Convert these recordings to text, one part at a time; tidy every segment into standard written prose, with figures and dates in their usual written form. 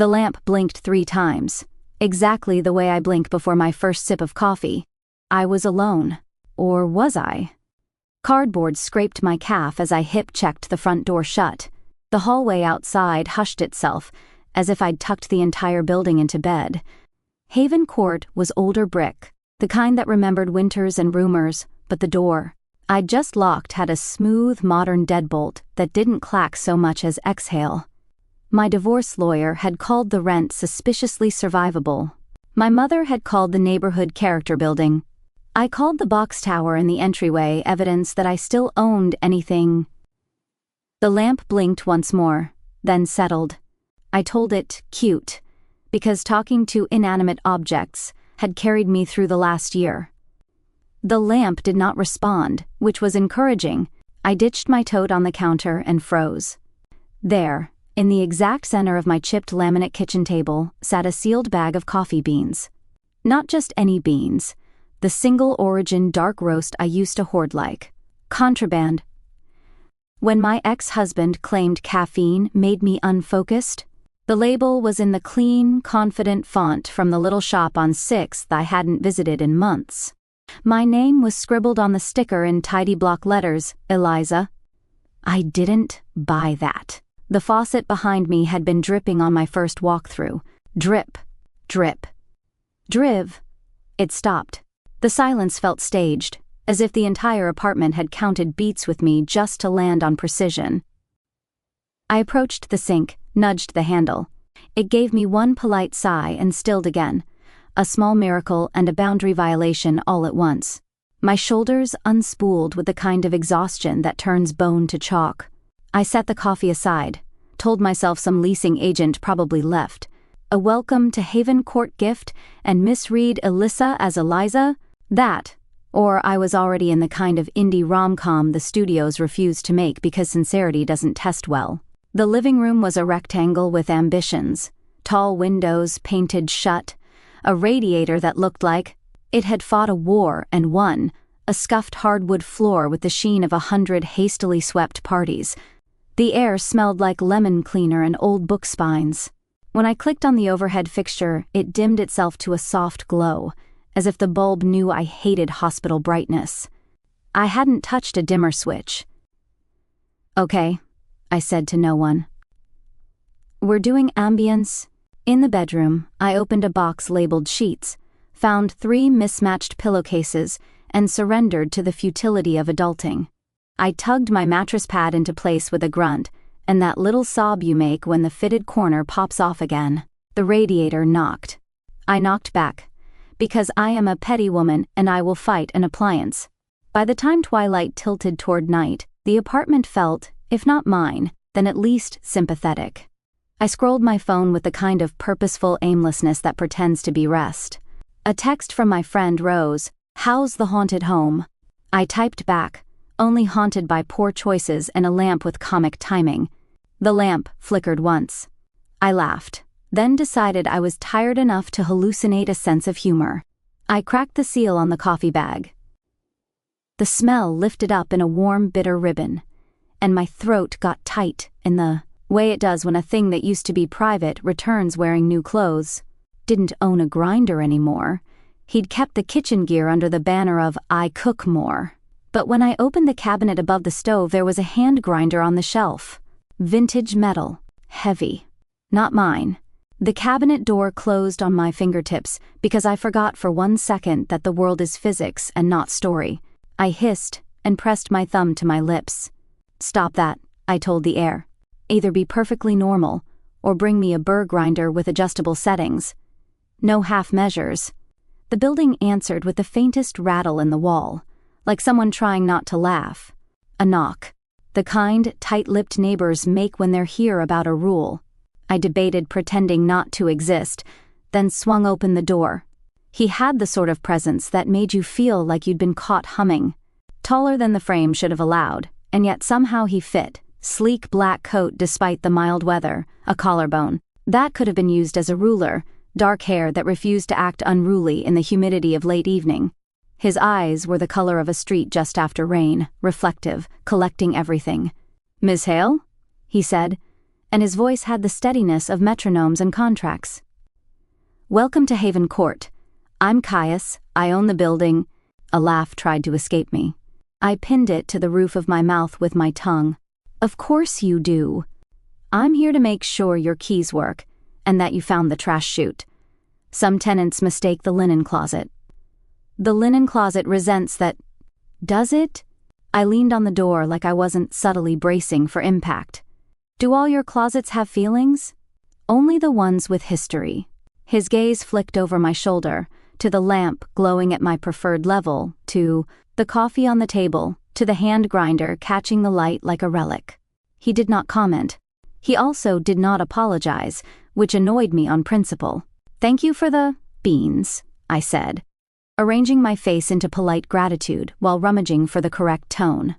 The lamp blinked 3 times, exactly the way I blink before my first sip of coffee. I was alone. Or was I? Cardboard scraped my calf as I hip-checked the front door shut. The hallway outside hushed itself, as if I'd tucked the entire building into bed. Haven Court was older brick, the kind that remembered winters and rumors, but the door I'd just locked had a smooth, modern deadbolt that didn't clack so much as exhale. My divorce lawyer had called the rent suspiciously survivable. My mother had called the neighborhood character building. I called the box tower in the entryway evidence that I still owned anything. The lamp blinked once more, then settled. I told it cute, because talking to inanimate objects had carried me through the last year. The lamp did not respond, which was encouraging. I ditched my tote on the counter and froze. There, in the exact center of my chipped laminate kitchen table, sat a sealed bag of coffee beans. Not just any beans. The single-origin dark roast I used to hoard like contraband. When my ex-husband claimed caffeine made me unfocused, the label was in the clean, confident font from the little shop on 6th I hadn't visited in months. My name was scribbled on the sticker in tidy block letters, Eliza. I didn't buy that. The faucet behind me had been dripping on my first walkthrough. Drip. Drip. Driv. It stopped. The silence felt staged, as if the entire apartment had counted beats with me just to land on precision. I approached the sink, nudged the handle. It gave me one polite sigh and stilled again, a small miracle and a boundary violation all at once. My shoulders unspooled with the kind of exhaustion that turns bone to chalk. I set the coffee aside, told myself some leasing agent probably left. A welcome to Haven Court gift and misread Eliza as Eliza? That, or I was already in the kind of indie rom-com the studios refuse to make because sincerity doesn't test well. The living room was a rectangle with ambitions. Tall windows painted shut, a radiator that looked like it had fought a war and won, a scuffed hardwood floor with the sheen of 100 hastily swept parties. The air smelled like lemon cleaner and old book spines. When I clicked on the overhead fixture, it dimmed itself to a soft glow, as if the bulb knew I hated hospital brightness. I hadn't touched a dimmer switch. Okay, I said to no one. We're doing ambience. In the bedroom, I opened a box labeled sheets, found 3 mismatched pillowcases, and surrendered to the futility of adulting. I tugged my mattress pad into place with a grunt, and that little sob you make when the fitted corner pops off again. The radiator knocked. I knocked back, because I am a petty woman and I will fight an appliance. By the time twilight tilted toward night, the apartment felt, if not mine, then at least sympathetic. I scrolled my phone with the kind of purposeful aimlessness that pretends to be rest. A text from my friend Rose, "How's the haunted home?" I typed back, only haunted by poor choices and a lamp with comic timing. The lamp flickered once. I laughed, then decided I was tired enough to hallucinate a sense of humor. I cracked the seal on the coffee bag. The smell lifted up in a warm, bitter ribbon, and my throat got tight in the way it does when a thing that used to be private returns wearing new clothes. Didn't own a grinder anymore. He'd kept the kitchen gear under the banner of "I cook more." But when I opened the cabinet above the stove, there was a hand grinder on the shelf. Vintage metal. Heavy. Not mine. The cabinet door closed on my fingertips because I forgot for 1 second that the world is physics and not story. I hissed and pressed my thumb to my lips. "Stop that," I told the air. "Either be perfectly normal, or bring me a burr grinder with adjustable settings. No half measures." The building answered with the faintest rattle in the wall, like someone trying not to laugh. A knock. The kind, tight-lipped neighbors make when they're here about a rule. I debated pretending not to exist, then swung open the door. He had the sort of presence that made you feel like you'd been caught humming. Taller than the frame should have allowed, and yet somehow he fit. Sleek black coat despite the mild weather, a collarbone. That could have been used as a ruler, dark hair that refused to act unruly in the humidity of late evening. His eyes were the color of a street just after rain, reflective, collecting everything. "Miss Hale?" he said, and his voice had the steadiness of metronomes and contracts. "Welcome to Haven Court. I'm Caius, I own the building." A laugh tried to escape me. I pinned it to the roof of my mouth with my tongue. "Of course you do. I'm here to make sure your keys work, and that you found the trash chute. Some tenants mistake the linen closet." "The linen closet resents that." "Does it?" I leaned on the door like I wasn't subtly bracing for impact. "Do all your closets have feelings?" "Only the ones with history." His gaze flicked over my shoulder, to the lamp glowing at my preferred level, to the coffee on the table, to the hand grinder catching the light like a relic. He did not comment. He also did not apologize, which annoyed me on principle. "Thank you for the beans," I said, arranging my face into polite gratitude while rummaging for the correct tone.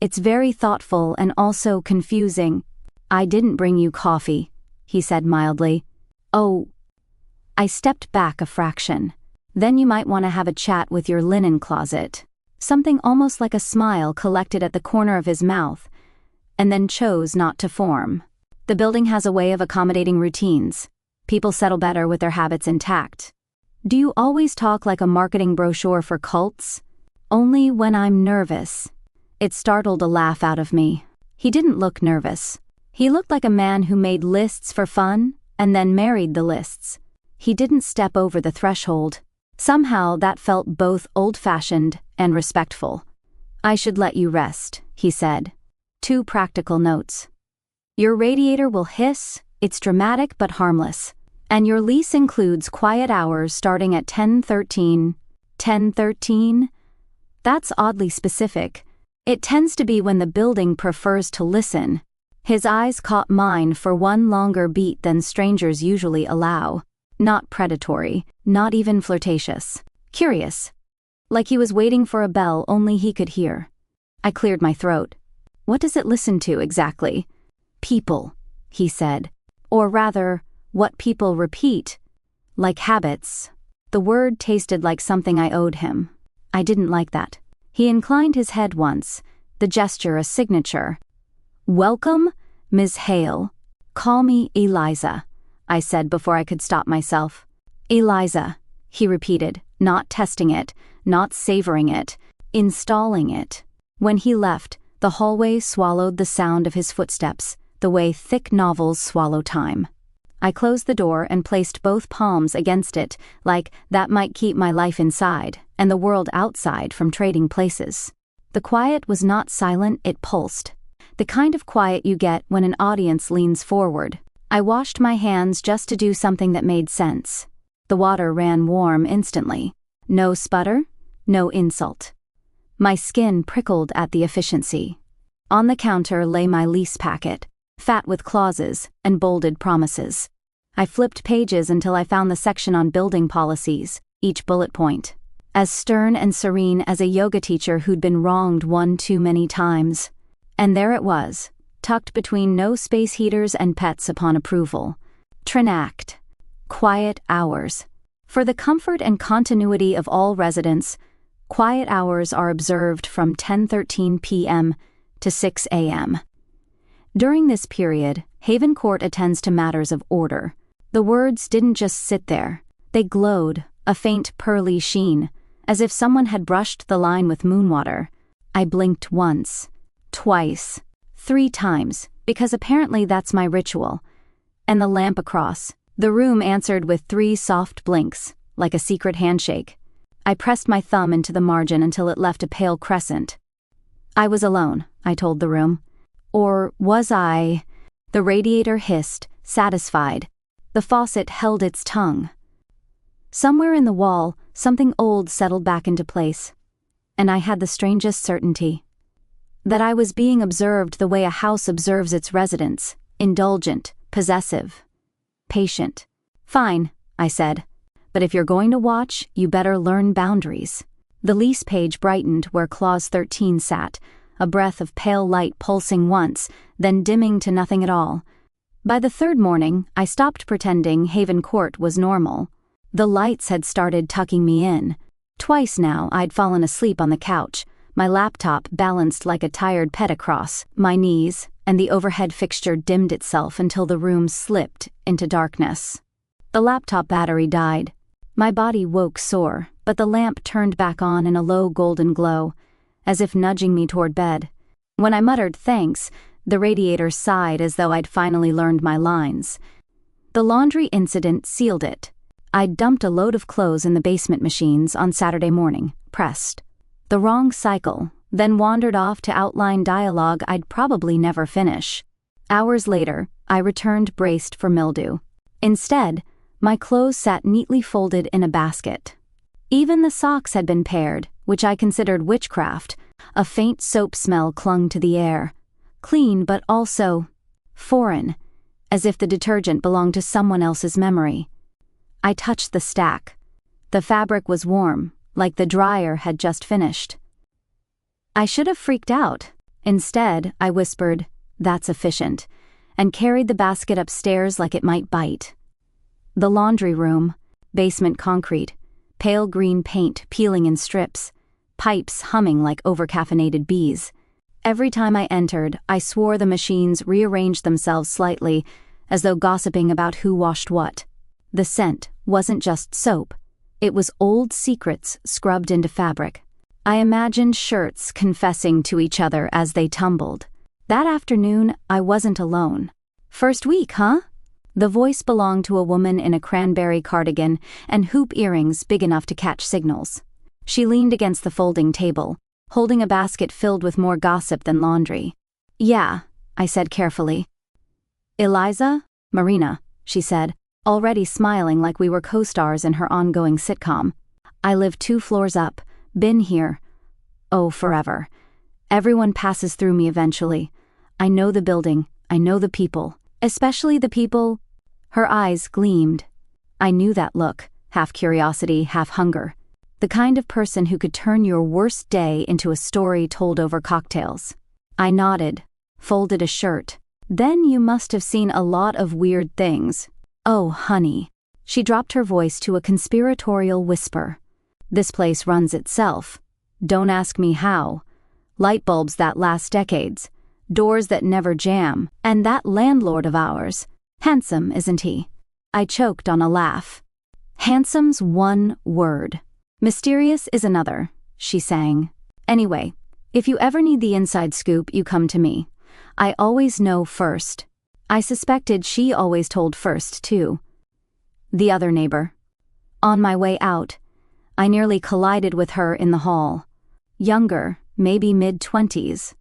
"It's very thoughtful and also confusing." "I didn't bring you coffee," he said mildly. "Oh." I stepped back a fraction. "Then you might want to have a chat with your linen closet." Something almost like a smile collected at the corner of his mouth, and then chose not to form. "The building has a way of accommodating routines. People settle better with their habits intact." "Do you always talk like a marketing brochure for cults?" "Only when I'm nervous." It startled a laugh out of me. He didn't look nervous. He looked like a man who made lists for fun and then married the lists. He didn't step over the threshold. Somehow that felt both old-fashioned and respectful. "I should let you rest," he said. 2 practical notes. "Your radiator will hiss, it's dramatic but harmless. And your lease includes quiet hours starting at 10:13. 10:13? That's oddly specific. It tends to be when the building prefers to listen." His eyes caught mine for one longer beat than strangers usually allow. Not predatory, not even flirtatious. Curious. Like he was waiting for a bell only he could hear. I cleared my throat. "What does it listen to exactly?" "People," he said. "Or rather, what people repeat. Like habits." The word tasted like something I owed him. I didn't like that. He inclined his head once, the gesture a signature. "Welcome, Ms. Hale. Call me Eliza," I said before I could stop myself. "Eliza," he repeated, not testing it, not savoring it, installing it. When he left, the hallway swallowed the sound of his footsteps, the way thick novels swallow time. I closed the door and placed both palms against it, like that might keep my life inside, and the world outside from trading places. The quiet was not silent, it pulsed. The kind of quiet you get when an audience leans forward. I washed my hands just to do something that made sense. The water ran warm instantly. No sputter, no insult. My skin prickled at the efficiency. On the counter lay my lease packet, fat with clauses and bolded promises. I flipped pages until I found the section on building policies, each bullet point. As stern and serene as a yoga teacher who'd been wronged one too many times. And there it was, tucked between no space heaters and pets upon approval. Trinact. Quiet hours. For the comfort and continuity of all residents, quiet hours are observed from 10:13 p.m. to 6 a.m. During this period, Haven Court attends to matters of order. The words didn't just sit there. They glowed, a faint pearly sheen, as if someone had brushed the line with moonwater. I blinked once, twice, 3 times, because apparently that's my ritual. And the lamp across. The room answered with 3 soft blinks, like a secret handshake. I pressed my thumb into the margin until it left a pale crescent. I was alone, I told the room. Or was I? The radiator hissed, satisfied. The faucet held its tongue. Somewhere in the wall, something old settled back into place. And I had the strangest certainty. That I was being observed the way a house observes its residents, indulgent, possessive, patient. "Fine," I said. "But if you're going to watch, you better learn boundaries." The lease page brightened where Clause 13 sat, a breath of pale light pulsing once, then dimming to nothing at all. By the 3rd morning, I stopped pretending Haven Court was normal. The lights had started tucking me in. Twice now I'd fallen asleep on the couch, my laptop balanced like a tired pet across my knees, and the overhead fixture dimmed itself until the room slipped into darkness. The laptop battery died. My body woke sore, but the lamp turned back on in a low golden glow, as if nudging me toward bed. When I muttered thanks, the radiator sighed as though I'd finally learned my lines. The laundry incident sealed it. I'd dumped a load of clothes in the basement machines on Saturday morning, pressed. The wrong cycle, then wandered off to outline dialogue I'd probably never finish. Hours later, I returned braced for mildew. Instead, my clothes sat neatly folded in a basket. Even the socks had been paired, which I considered witchcraft. A faint soap smell clung to the air. Clean but also foreign, as if the detergent belonged to someone else's memory. I touched the stack. The fabric was warm, like the dryer had just finished. I should have freaked out. Instead, I whispered, "That's efficient," and carried the basket upstairs like it might bite. The laundry room, basement concrete, pale green paint peeling in strips, pipes humming like overcaffeinated bees. Every time I entered, I swore the machines rearranged themselves slightly, as though gossiping about who washed what. The scent wasn't just soap. It was old secrets scrubbed into fabric. I imagined shirts confessing to each other as they tumbled. That afternoon, I wasn't alone. "First week, huh?" The voice belonged to a woman in a cranberry cardigan and hoop earrings big enough to catch signals. She leaned against the folding table, holding a basket filled with more gossip than laundry. "Yeah," I said carefully. "Eliza? Marina," she said, already smiling like we were co-stars in her ongoing sitcom. "I live 2 floors up, been here. Oh, forever. Everyone passes through me eventually. I know the building, I know the people, especially the people." Her eyes gleamed. I knew that look, half curiosity, half hunger. The kind of person who could turn your worst day into a story told over cocktails. I nodded, folded a shirt. "Then you must have seen a lot of weird things." "Oh, honey." She dropped her voice to a conspiratorial whisper. "This place runs itself. Don't ask me how. Light bulbs that last decades, doors that never jam, and that landlord of ours. Handsome, isn't he?" I choked on a laugh. "Handsome's one word. Mysterious is another," she sang. "Anyway, if you ever need the inside scoop, you come to me. I always know first." I suspected she always told first, too. The other neighbor. On my way out, I nearly collided with her in the hall. Younger, maybe mid-20s.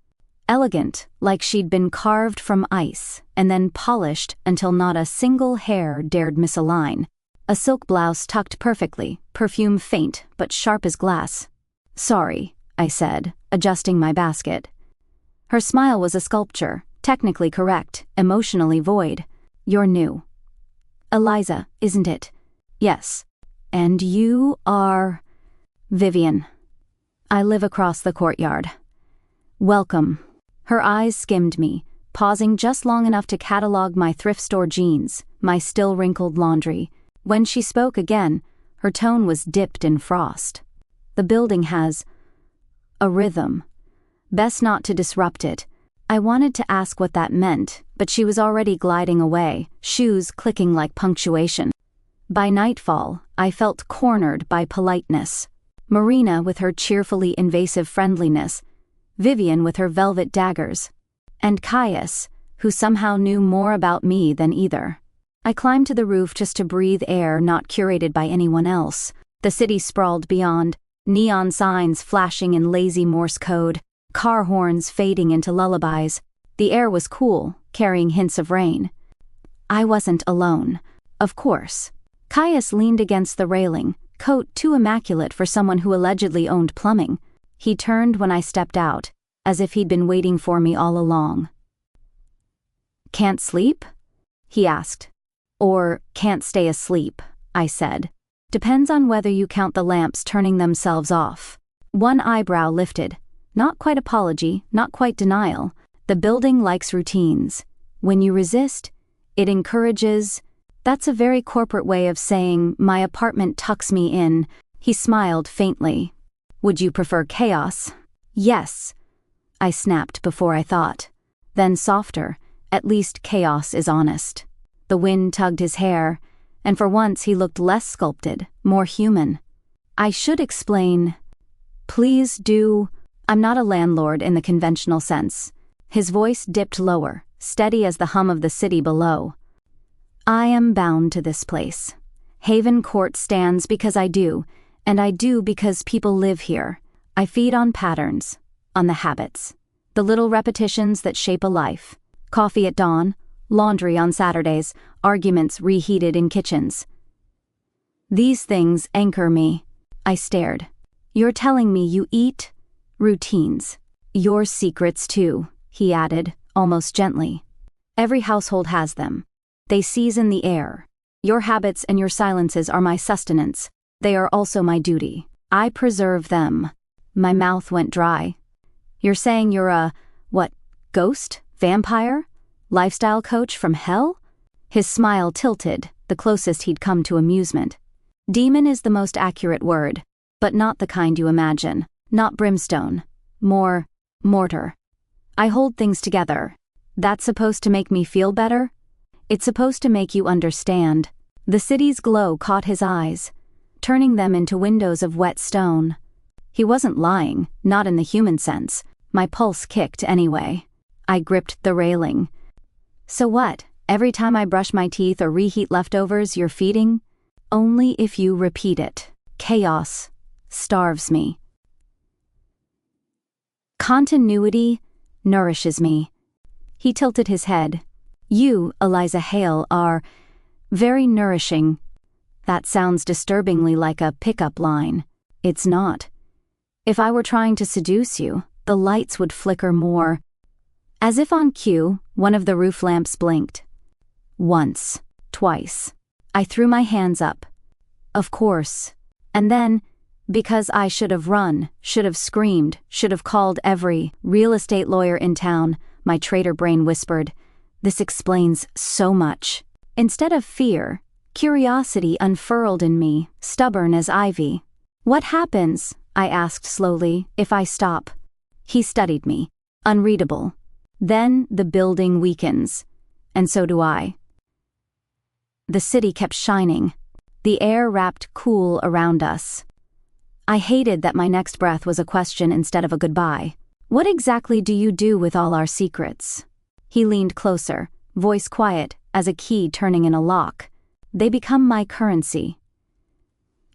Elegant, like she'd been carved from ice, and then polished until not a single hair dared misalign. A silk blouse tucked perfectly, perfume faint but sharp as glass. "Sorry," I said, adjusting my basket. Her smile was a sculpture, technically correct, emotionally void. "You're new." "Eliza, isn't it?" "Yes." "And you are—" "Vivian. I live across the courtyard." "Welcome." Her eyes skimmed me, pausing just long enough to catalog my thrift store jeans, my still wrinkled laundry. When she spoke again, her tone was dipped in frost. "The building has a rhythm. Best not to disrupt it." I wanted to ask what that meant, but she was already gliding away, shoes clicking like punctuation. By nightfall, I felt cornered by politeness. Marina with her cheerfully invasive friendliness, Vivian with her velvet daggers, and Caius, who somehow knew more about me than either. I climbed to the roof just to breathe air not curated by anyone else. The city sprawled beyond, neon signs flashing in lazy Morse code, car horns fading into lullabies. The air was cool, carrying hints of rain. I wasn't alone, of course. Caius leaned against the railing, coat too immaculate for someone who allegedly owned plumbing. He turned when I stepped out, as if he'd been waiting for me all along. "Can't sleep?" he asked. "Or can't stay asleep," I said. "Depends on whether you count the lamps turning themselves off." One eyebrow lifted. Not quite apology, not quite denial. The building likes routines. When you resist, it encourages. That's a very corporate way of saying, "My apartment tucks me in." He smiled faintly. "Would you prefer chaos?" "Yes," I snapped before I thought. Then softer, "At least chaos is honest." The wind tugged his hair, and for once he looked less sculpted, more human. "I should explain." "Please do." "I'm not a landlord in the conventional sense." His voice dipped lower, steady as the hum of the city below. "I am bound to this place. Haven Court stands because I do, and I do because people live here. I feed on patterns, on the habits, the little repetitions that shape a life. Coffee at dawn, laundry on Saturdays, arguments reheated in kitchens. These things anchor me." I stared. "You're telling me you eat routines. Your secrets too," he added, almost gently. "Every household has them. They season the air. Your habits and your silences are my sustenance. They are also my duty. I preserve them." My mouth went dry. "You're saying you're a, what, ghost? Vampire? Lifestyle coach from hell?" His smile tilted, the closest he'd come to amusement. "Demon is the most accurate word, but not the kind you imagine. Not brimstone. More mortar. I hold things together. That's supposed to make me feel better? It's supposed to make you understand." The city's glow caught his eyes, turning them into windows of wet stone. He wasn't lying, not in the human sense. My pulse kicked anyway. I gripped the railing. "So what? Every time I brush my teeth or reheat leftovers, you're feeding?" "Only if you repeat it. Chaos starves me. Continuity nourishes me." He tilted his head. "You, Eliza Hale, are very nourishing." That sounds disturbingly like a pickup line. It's not. If I were trying to seduce you, the lights would flicker more. As if on cue, one of the roof lamps blinked. Once, twice. I threw my hands up. Of course. And then, because I should have run, should have screamed, should have called every real estate lawyer in town, my traitor brain whispered, "This explains so much." Instead of fear, curiosity unfurled in me, stubborn as ivy. "What happens," I asked slowly, "if I stop?" He studied me. Unreadable. "Then the building weakens. And so do I." The city kept shining. The air wrapped cool around us. I hated that my next breath was a question instead of a goodbye. "What exactly do you do with all our secrets?" He leaned closer, voice quiet as a key turning in a lock. "They become my currency.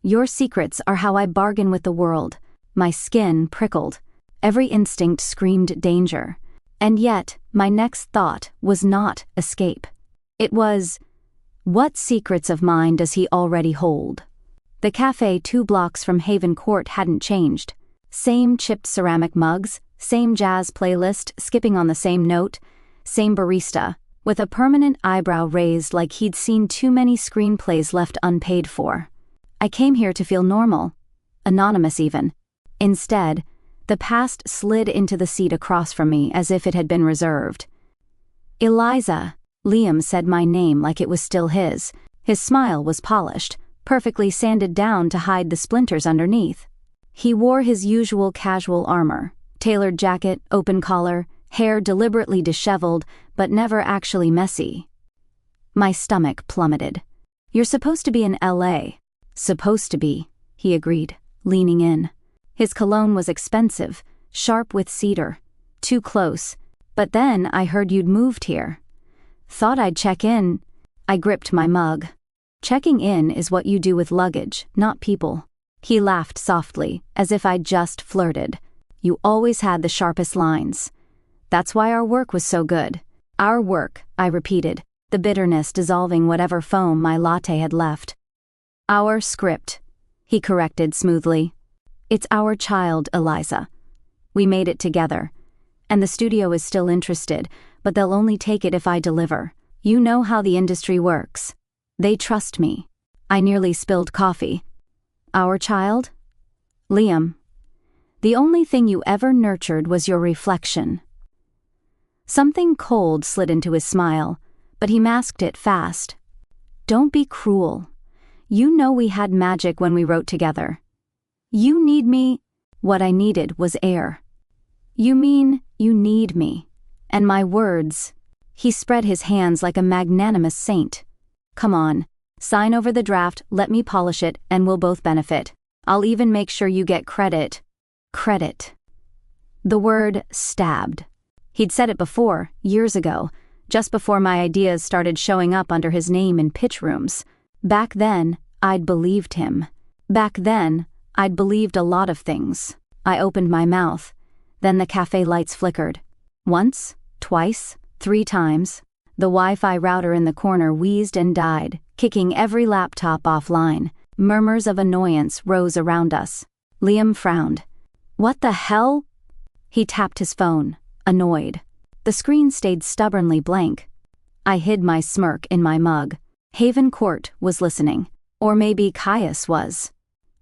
Your secrets are how I bargain with the world." My skin prickled. Every instinct screamed danger. And yet, my next thought was not escape. It was, what secrets of mine does he already hold? The cafe 2 blocks from Haven Court hadn't changed. Same chipped ceramic mugs, same jazz playlist skipping on the same note, same barista, with a permanent eyebrow raised like he'd seen too many screenplays left unpaid for. I came here to feel normal. Anonymous even. Instead, the past slid into the seat across from me as if it had been reserved. "Eliza," Liam said my name like it was still his. His smile was polished, perfectly sanded down to hide the splinters underneath. He wore his usual casual armor, tailored jacket, open collar, hair deliberately disheveled, but never actually messy. My stomach plummeted. "You're supposed to be in LA. "Supposed to be," he agreed, leaning in. His cologne was expensive, sharp with cedar. Too close. "But then I heard you'd moved here." "Thought I'd check in." I gripped my mug. "Checking in is what you do with luggage, not people." He laughed softly, as if I'd just flirted. "You always had the sharpest lines. That's why our work was so good." "Our work," I repeated, the bitterness dissolving whatever foam my latte had left. "Our script," he corrected smoothly. "It's our child, Eliza. We made it together. And the studio is still interested, but they'll only take it if I deliver. You know how the industry works. They trust me." I nearly spilled coffee. "Our child?" "Liam. The only thing you ever nurtured was your reflection." Something cold slid into his smile, but he masked it fast. "Don't be cruel. You know we had magic when we wrote together. You need me." What I needed was air. "You mean you need me?" And my words. He spread his hands like a magnanimous saint. Come on, sign over the draft, let me polish it, and we'll both benefit. I'll even make sure you get credit. Credit. The word stabbed. He'd said it before, years ago, just before my ideas started showing up under his name in pitch rooms. Back then, I'd believed him. Back then, I'd believed a lot of things. I opened my mouth. Then the cafe lights flickered. Once, twice, 3 times. The Wi-Fi router in the corner wheezed and died, kicking every laptop offline. Murmurs of annoyance rose around us. Liam frowned. What the hell? He tapped his phone, annoyed. The screen stayed stubbornly blank. I hid my smirk in my mug. Haven Court was listening. Or maybe Caius was.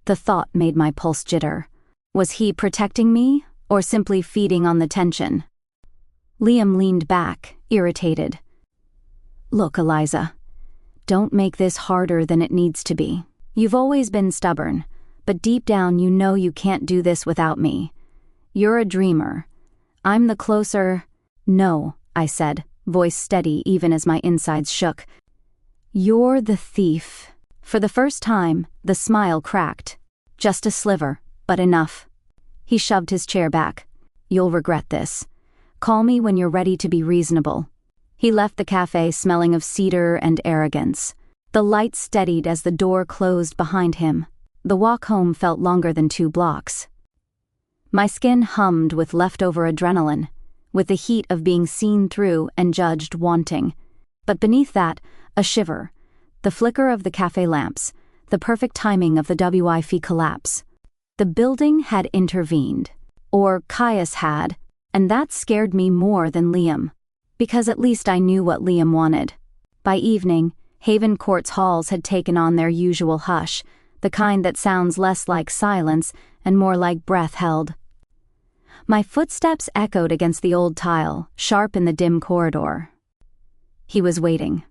The thought made my pulse jitter. Was he protecting me, or simply feeding on the tension? Liam leaned back, irritated. Look, Eliza. Don't make this harder than it needs to be. You've always been stubborn, but deep down you know you can't do this without me. You're a dreamer. I'm the closer... No, I said, voice steady even as my insides shook. You're the thief. For the first time, the smile cracked. Just a sliver, but enough. He shoved his chair back. You'll regret this. Call me when you're ready to be reasonable. He left the cafe smelling of cedar and arrogance. The light steadied as the door closed behind him. The walk home felt longer than 2 blocks. My skin hummed with leftover adrenaline, with the heat of being seen through and judged wanting. But beneath that, a shiver. The flicker of the cafe lamps, the perfect timing of the Wi-Fi collapse. The building had intervened. Or Caius had, and that scared me more than Liam. Because at least I knew what Liam wanted. By evening, Haven Court's halls had taken on their usual hush, the kind that sounds less like silence and more like breath held. My footsteps echoed against the old tile, sharp in the dim corridor. He was waiting.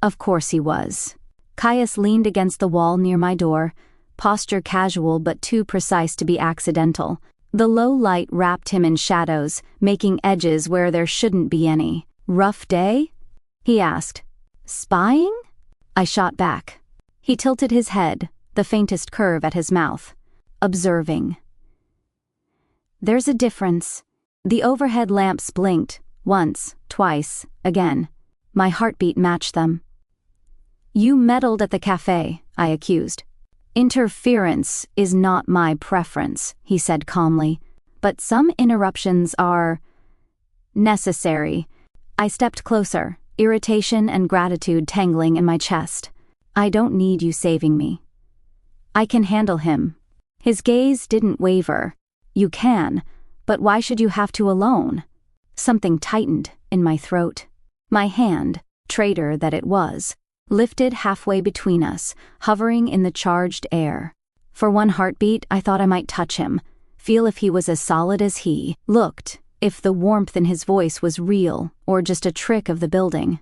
Of course he was. Caius leaned against the wall near my door, posture casual but too precise to be accidental. The low light wrapped him in shadows, making edges where there shouldn't be any. Rough day? He asked. Spying? I shot back. He tilted his head, the faintest curve at his mouth. Observing. There's a difference. The overhead lamps blinked, once, twice, again. My heartbeat matched them. You meddled at the cafe, I accused. Interference is not my preference, he said calmly, but some interruptions are necessary. I stepped closer, irritation and gratitude tangling in my chest. I don't need you saving me. I can handle him. His gaze didn't waver. You can, but why should you have to alone? Something tightened in my throat. My hand, traitor that it was, lifted halfway between us, hovering in the charged air. For one heartbeat, I thought I might touch him, feel if he was as solid as he looked, if the warmth in his voice was real or just a trick of the building.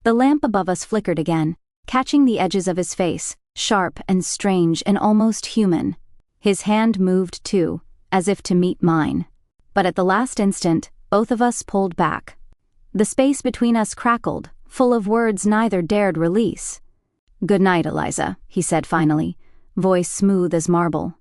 The lamp above us flickered again, catching the edges of his face, sharp and strange and almost human. His hand moved too, as if to meet mine. But at the last instant, both of us pulled back. The space between us crackled, full of words neither dared release. Good night, Eliza, he said finally, voice smooth as marble.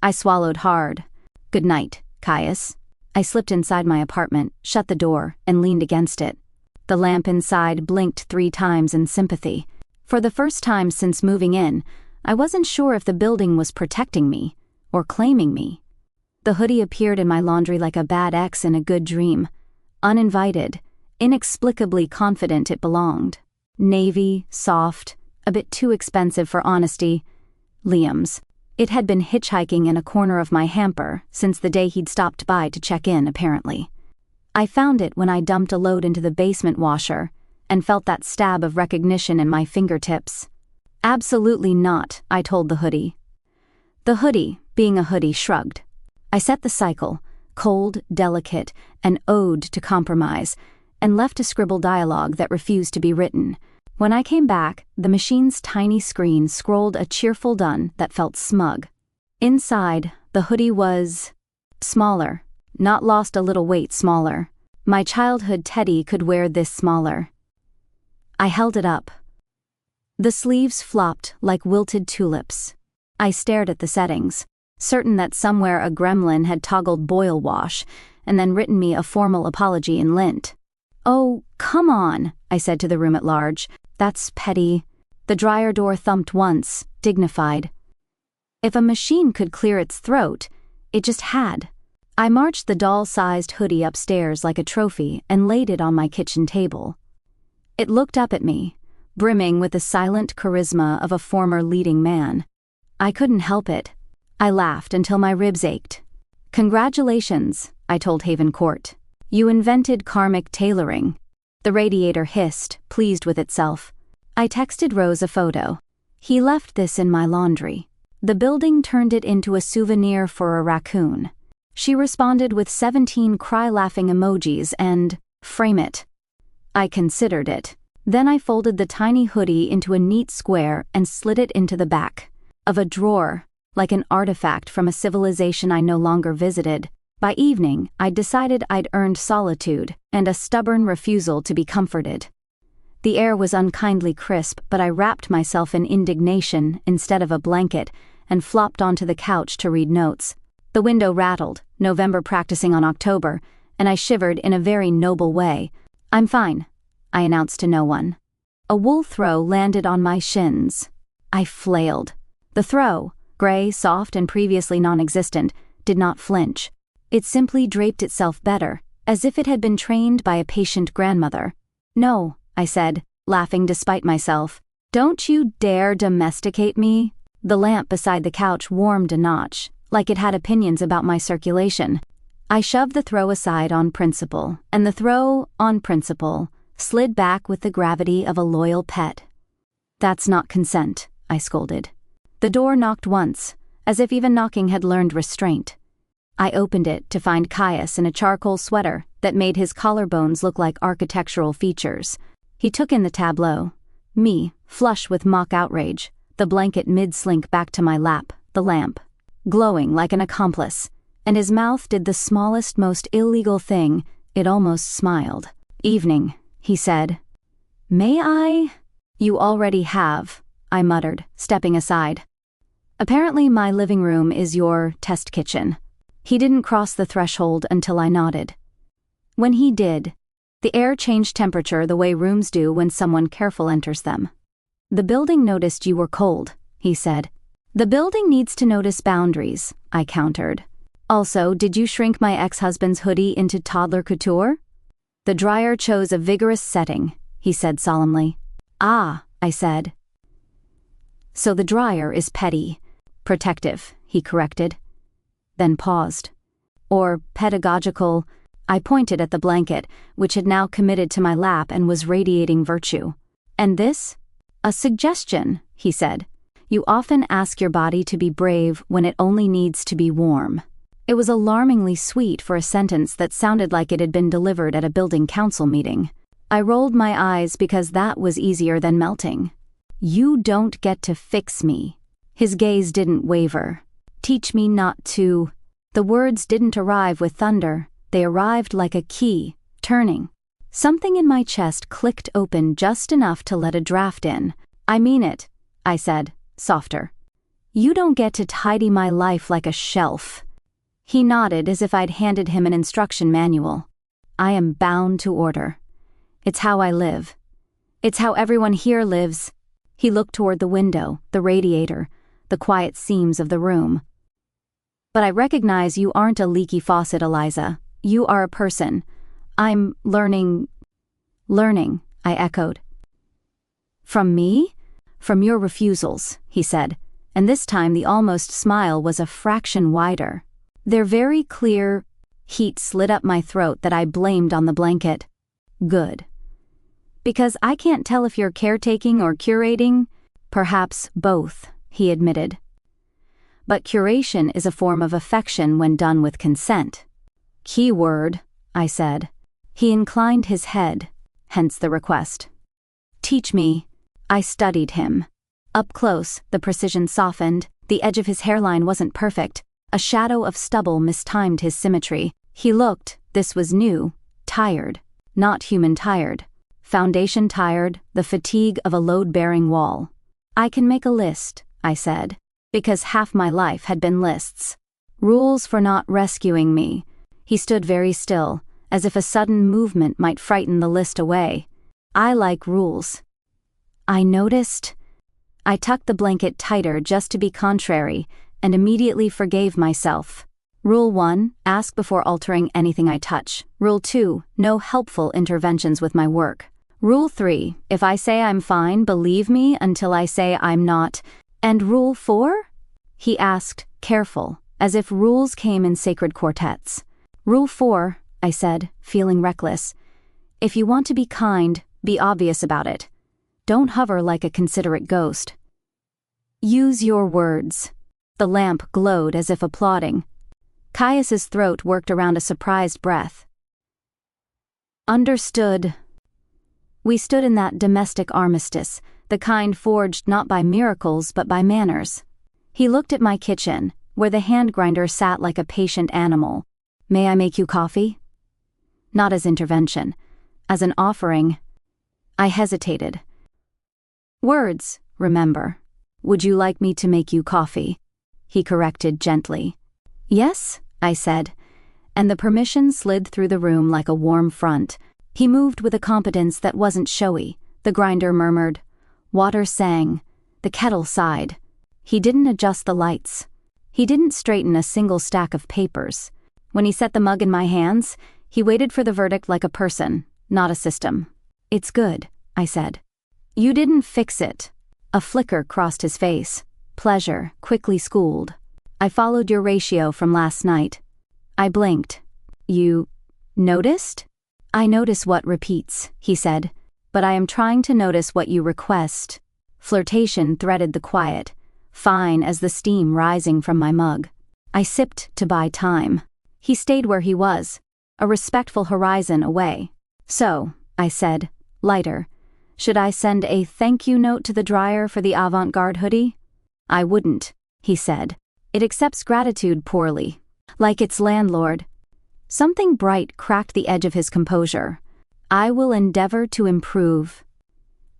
I swallowed hard. Good night, Caius. I slipped inside my apartment, shut the door, and leaned against it. The lamp inside blinked 3 times in sympathy. For the first time since moving in, I wasn't sure if the building was protecting me, or claiming me. The hoodie appeared in my laundry like a bad ex in a good dream. Uninvited, inexplicably confident it belonged. Navy, soft, a bit too expensive for honesty. Liam's. It had been hitchhiking in a corner of my hamper since the day he'd stopped by to check in, apparently. I found it when I dumped a load into the basement washer and felt that stab of recognition in my fingertips. Absolutely not, I told the hoodie. The hoodie, being a hoodie, shrugged. I set the cycle, cold, delicate, an ode to compromise, and left to scribble dialogue that refused to be written. When I came back, the machine's tiny screen scrolled a cheerful done that felt smug. Inside, the hoodie was smaller, not lost a little weight smaller. My childhood teddy could wear this smaller. I held it up. The sleeves flopped like wilted tulips. I stared at the settings, certain that somewhere a gremlin had toggled boil wash and then written me a formal apology in lint. "Oh, come on," I said to the room at large. "That's petty." The dryer door thumped once, dignified. If a machine could clear its throat, it just had. I marched the doll-sized hoodie upstairs like a trophy and laid it on my kitchen table. It looked up at me, brimming with the silent charisma of a former leading man. I couldn't help it. I laughed until my ribs ached. "Congratulations," I told Haven Court. "You invented karmic tailoring." The radiator hissed, pleased with itself. I texted Rose a photo. "He left this in my laundry." The building turned it into a souvenir for a raccoon. She responded with 17 cry-laughing emojis and, "Frame it." I considered it. Then I folded the tiny hoodie into a neat square and slid it into the back of a drawer, like an artifact from a civilization I no longer visited. By evening, I'd decided I'd earned solitude and a stubborn refusal to be comforted. The air was unkindly crisp, but I wrapped myself in indignation instead of a blanket and flopped onto the couch to read notes. The window rattled, November practicing on October, and I shivered in a very noble way. "I'm fine," I announced to no one. A wool throw landed on my shins. I flailed. The throw, gray, soft, and previously non-existent, did not flinch. It simply draped itself better, as if it had been trained by a patient grandmother. "No," I said, laughing despite myself. "Don't you dare domesticate me." The lamp beside the couch warmed a notch, like it had opinions about my circulation. I shoved the throw aside on principle, and the throw, on principle, slid back with the gravity of a loyal pet. "That's not consent," I scolded. The door knocked once, as if even knocking had learned restraint. I opened it to find Caius in a charcoal sweater that made his collarbones look like architectural features. He took in the tableau. Me, flush with mock outrage, the blanket mid-slink back to my lap, the lamp, glowing like an accomplice, and his mouth did the smallest, most illegal thing, it almost smiled. "Evening," he said. "May I?" "You already have," I muttered, stepping aside. "Apparently my living room is your test kitchen." He didn't cross the threshold until I nodded. When he did, the air changed temperature the way rooms do when someone careful enters them. "The building noticed you were cold," he said. "The building needs to notice boundaries," I countered. "Also, did you shrink my ex-husband's hoodie into toddler couture?" "The dryer chose a vigorous setting," he said solemnly. "Ah," I said. "So the dryer is petty. Protective," he corrected. Then paused. "Or pedagogical." I pointed at the blanket, which had now committed to my lap and was radiating virtue. "And this?" "A suggestion," he said. "You often ask your body to be brave when it only needs to be warm." It was alarmingly sweet for a sentence that sounded like it had been delivered at a building council meeting. I rolled my eyes because that was easier than melting. "You don't get to fix me." His gaze didn't waver. "Teach me not to." The words didn't arrive with thunder. They arrived like a key, turning. Something in my chest clicked open just enough to let a draft in. "I mean it," I said, softer. "You don't get to tidy my life like a shelf." He nodded as if I'd handed him an instruction manual. "I am bound to order. It's how I live. It's how everyone here lives." He looked toward the window, the radiator, the quiet seams of the room. "But I recognize you aren't a leaky faucet, Eliza. You are a person. I'm learning." "Learning," I echoed. "From me?" "From your refusals," he said, and this time the almost smile was a fraction wider. "They're very clear." Heat slid up my throat that I blamed on the blanket. "Good. Because I can't tell if you're caretaking or curating." "Perhaps both," he admitted. "But curation is a form of affection when done with consent." "Keyword," I said. He inclined his head, hence the request. "Teach me." I studied him. Up close, the precision softened, the edge of his hairline wasn't perfect, a shadow of stubble mistimed his symmetry. He looked, this was new, tired, not human tired. Foundation tired, the fatigue of a load-bearing wall. I can make a list, I said, because half my life had been lists. Rules for not rescuing me. He stood very still, as if a sudden movement might frighten the list away. I like rules. I noticed. I tucked the blanket tighter just to be contrary, and immediately forgave myself. Rule 1, ask before altering anything I touch. Rule 2, no helpful interventions with my work. Rule 3, if I say I'm fine, believe me until I say I'm not. And Rule 4? He asked, careful, as if rules came in sacred quartets. Rule 4, I said, feeling reckless. If you want to be kind, be obvious about it. Don't hover like a considerate ghost. Use your words. The lamp glowed as if applauding. Caius's throat worked around a surprised breath. Understood. We stood in that domestic armistice, the kind forged not by miracles but by manners. He looked at my kitchen, where the hand grinder sat like a patient animal. May I make you coffee? Not as intervention, as an offering. I hesitated. Words, remember. Would you like me to make you coffee? He corrected gently. Yes, I said, and the permission slid through the room like a warm front. He moved with a competence that wasn't showy. The grinder murmured. Water sang. The kettle sighed. He didn't adjust the lights. He didn't straighten a single stack of papers. When he set the mug in my hands, he waited for the verdict like a person, not a system. It's good, I said. You didn't fix it. A flicker crossed his face. Pleasure, quickly schooled. I followed your ratio from last night. I blinked. You noticed? I notice what repeats, he said, but I am trying to notice what you request. Flirtation threaded the quiet, fine as the steam rising from my mug. I sipped to buy time. He stayed where he was, a respectful horizon away. So, I said, lighter, should I send a thank you note to the dryer for the avant-garde hoodie? I wouldn't, he said. It accepts gratitude poorly, like its landlord. Something bright cracked the edge of his composure. I will endeavor to improve.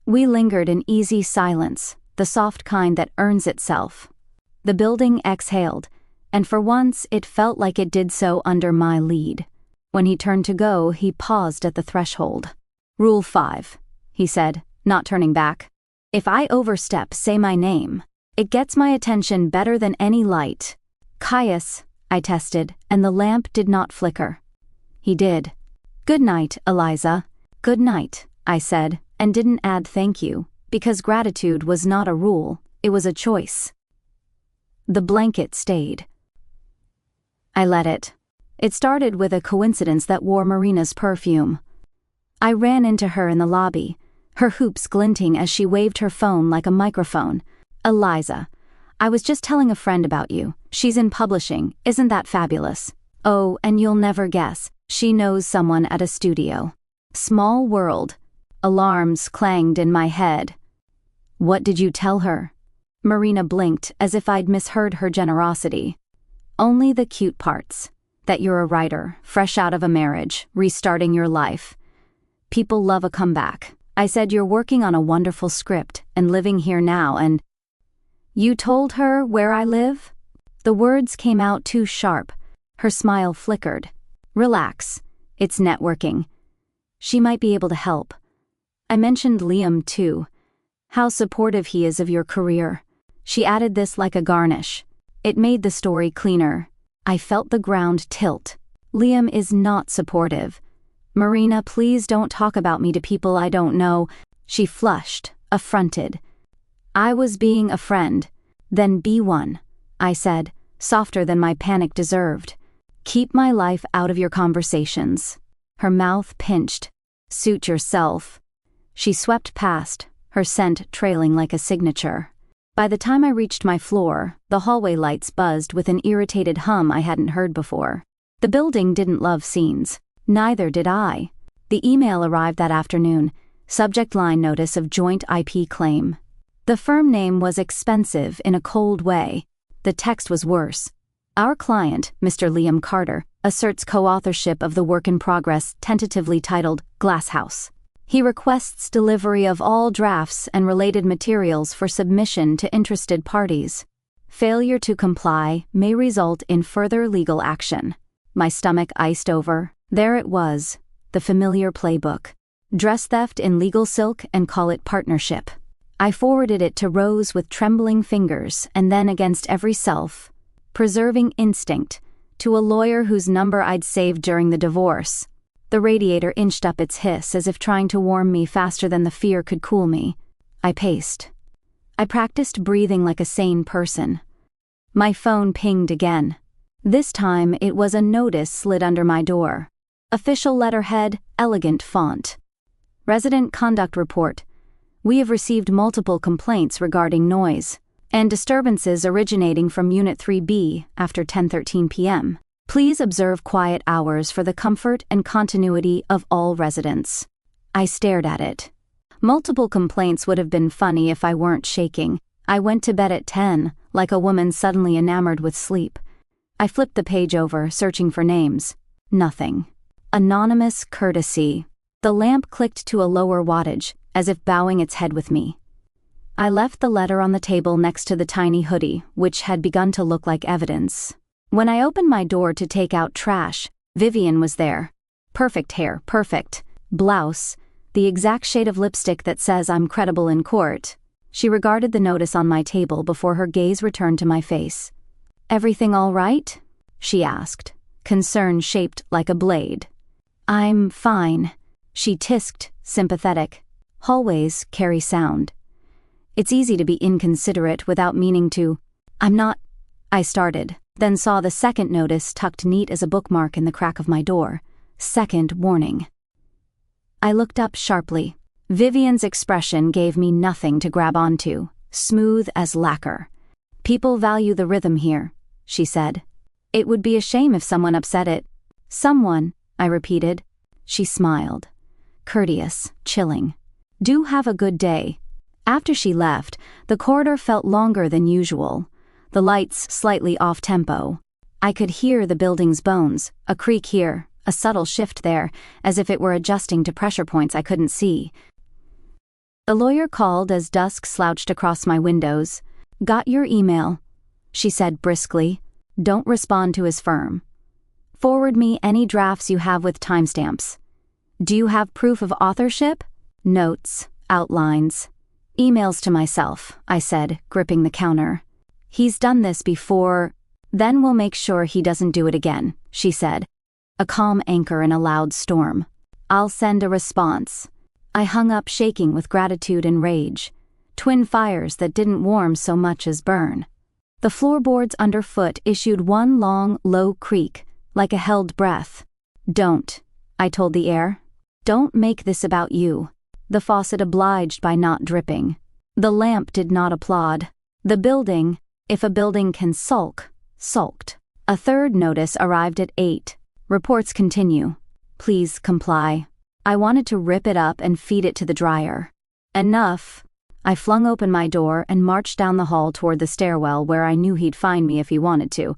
We lingered in easy silence, the soft kind that earns itself. The building exhaled, and for once it felt like it did so under my lead. When he turned to go, he paused at the threshold. Rule 5, he said, not turning back. If I overstep, say my name. It gets my attention better than any light. Caius, I tested, and the lamp did not flicker. He did. Good night, Eliza. Good night, I said, and didn't add thank you, because gratitude was not a rule, it was a choice. The blanket stayed. I let it. It started with a coincidence that wore Marina's perfume. I ran into her in the lobby, her hoops glinting as she waved her phone like a microphone. Eliza, I was just telling a friend about you. She's in publishing, isn't that fabulous? Oh, and you'll never guess, she knows someone at a studio. Small world. Alarms clanged in my head. What did you tell her? Marina blinked as if I'd misheard her generosity. Only the cute parts. That you're a writer, fresh out of a marriage, restarting your life. People love a comeback. I said you're working on a wonderful script and living here now and... You told her where I live? The words came out too sharp. Her smile flickered. Relax. It's networking. She might be able to help. I mentioned Liam too. How supportive he is of your career. She added this like a garnish. It made the story cleaner. I felt the ground tilt. Liam is not supportive. Marina, please don't talk about me to people I don't know. She flushed, affronted. I was being a friend. Then be one, I said, softer than my panic deserved. Keep my life out of your conversations. Her mouth pinched. Suit yourself. She swept past, her scent trailing like a signature. By the time I reached my floor, the hallway lights buzzed with an irritated hum I hadn't heard before. The building didn't love scenes. Neither did I. The email arrived that afternoon. Subject line notice of joint IP claim. The firm name was expensive in a cold way. The text was worse. Our client, Mr. Liam Carter, asserts co-authorship of the work in progress tentatively titled Glass House. He requests delivery of all drafts and related materials for submission to interested parties. Failure to comply may result in further legal action. My stomach iced over. There it was, the familiar playbook. Dress theft in legal silk and call it partnership. I forwarded it to Rose with trembling fingers and then against every self-preserving instinct to a lawyer whose number I'd saved during the divorce. The radiator inched up its hiss as if trying to warm me faster than the fear could cool me. I paced. I practiced breathing like a sane person. My phone pinged again. This time it was a notice slid under my door. Official letterhead, elegant font. Resident Conduct Report. We have received multiple complaints regarding noise and disturbances originating from Unit 3B after 10:13 p.m. Please observe quiet hours for the comfort and continuity of all residents. I stared at it. Multiple complaints would have been funny if I weren't shaking. I went to bed at 10, like a woman suddenly enamored with sleep. I flipped the page over, searching for names. Nothing. Anonymous courtesy. The lamp clicked to a lower wattage, as if bowing its head with me. I left the letter on the table next to the tiny hoodie, which had begun to look like evidence. When I opened my door to take out trash, Vivian was there. Perfect hair, perfect blouse, the exact shade of lipstick that says I'm credible in court. She regarded the notice on my table before her gaze returned to my face. "Everything all right?" she asked, concern shaped like a blade. "I'm fine," she tisked, sympathetic. Hallways carry sound. It's easy to be inconsiderate without meaning to. "I'm not," I started, then saw the second notice tucked neat as a bookmark in the crack of my door. Second warning. I looked up sharply. Vivian's expression gave me nothing to grab onto, smooth as lacquer. "People value the rhythm here," she said. "It would be a shame if someone upset it." "Someone," I repeated. She smiled. Courteous, chilling. "Do have a good day." After she left, the corridor felt longer than usual. The lights slightly off-tempo. I could hear the building's bones, a creak here, a subtle shift there, as if it were adjusting to pressure points I couldn't see. The lawyer called as dusk slouched across my windows. "Got your email," she said briskly. "Don't respond to his firm. Forward me any drafts you have with timestamps. Do you have proof of authorship? Notes, outlines." "Emails to myself," I said, gripping the counter. "He's done this before. Then we'll make sure he doesn't do it again," she said. A calm anchor in a loud storm. "I'll send a response." I hung up shaking with gratitude and rage. Twin fires that didn't warm so much as burn. The floorboards underfoot issued one long, low creak, like a held breath. "Don't," I told the air. "Don't make this about you." The faucet obliged by not dripping. The lamp did not applaud. The building, if a building can sulk, sulked. A third notice arrived at 8. "Reports continue. Please comply." I wanted to rip it up and feed it to the dryer. Enough. I flung open my door and marched down the hall toward the stairwell where I knew he'd find me if he wanted to.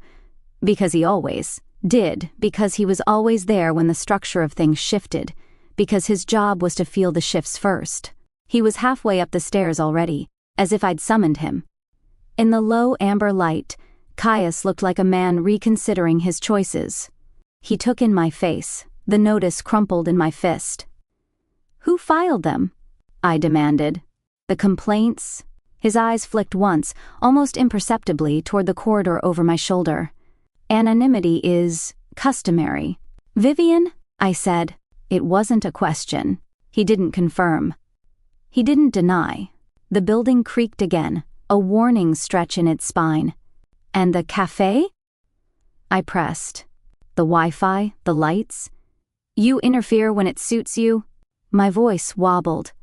Because he always did, because he was always there when the structure of things shifted, because his job was to feel the shifts first. He was halfway up the stairs already, as if I'd summoned him. In the low amber light, Caius looked like a man reconsidering his choices. He took in my face, the notice crumpled in my fist. "Who filed them?" I demanded. "The complaints?" His eyes flicked once, almost imperceptibly, toward the corridor over my shoulder. "Anonymity is customary." "Vivian?" I said. It wasn't a question. He didn't confirm. He didn't deny. The building creaked again, a warning stretch in its spine. "And the cafe?" I pressed. "The Wi-Fi, the lights? You interfere when it suits you?" My voice wobbled.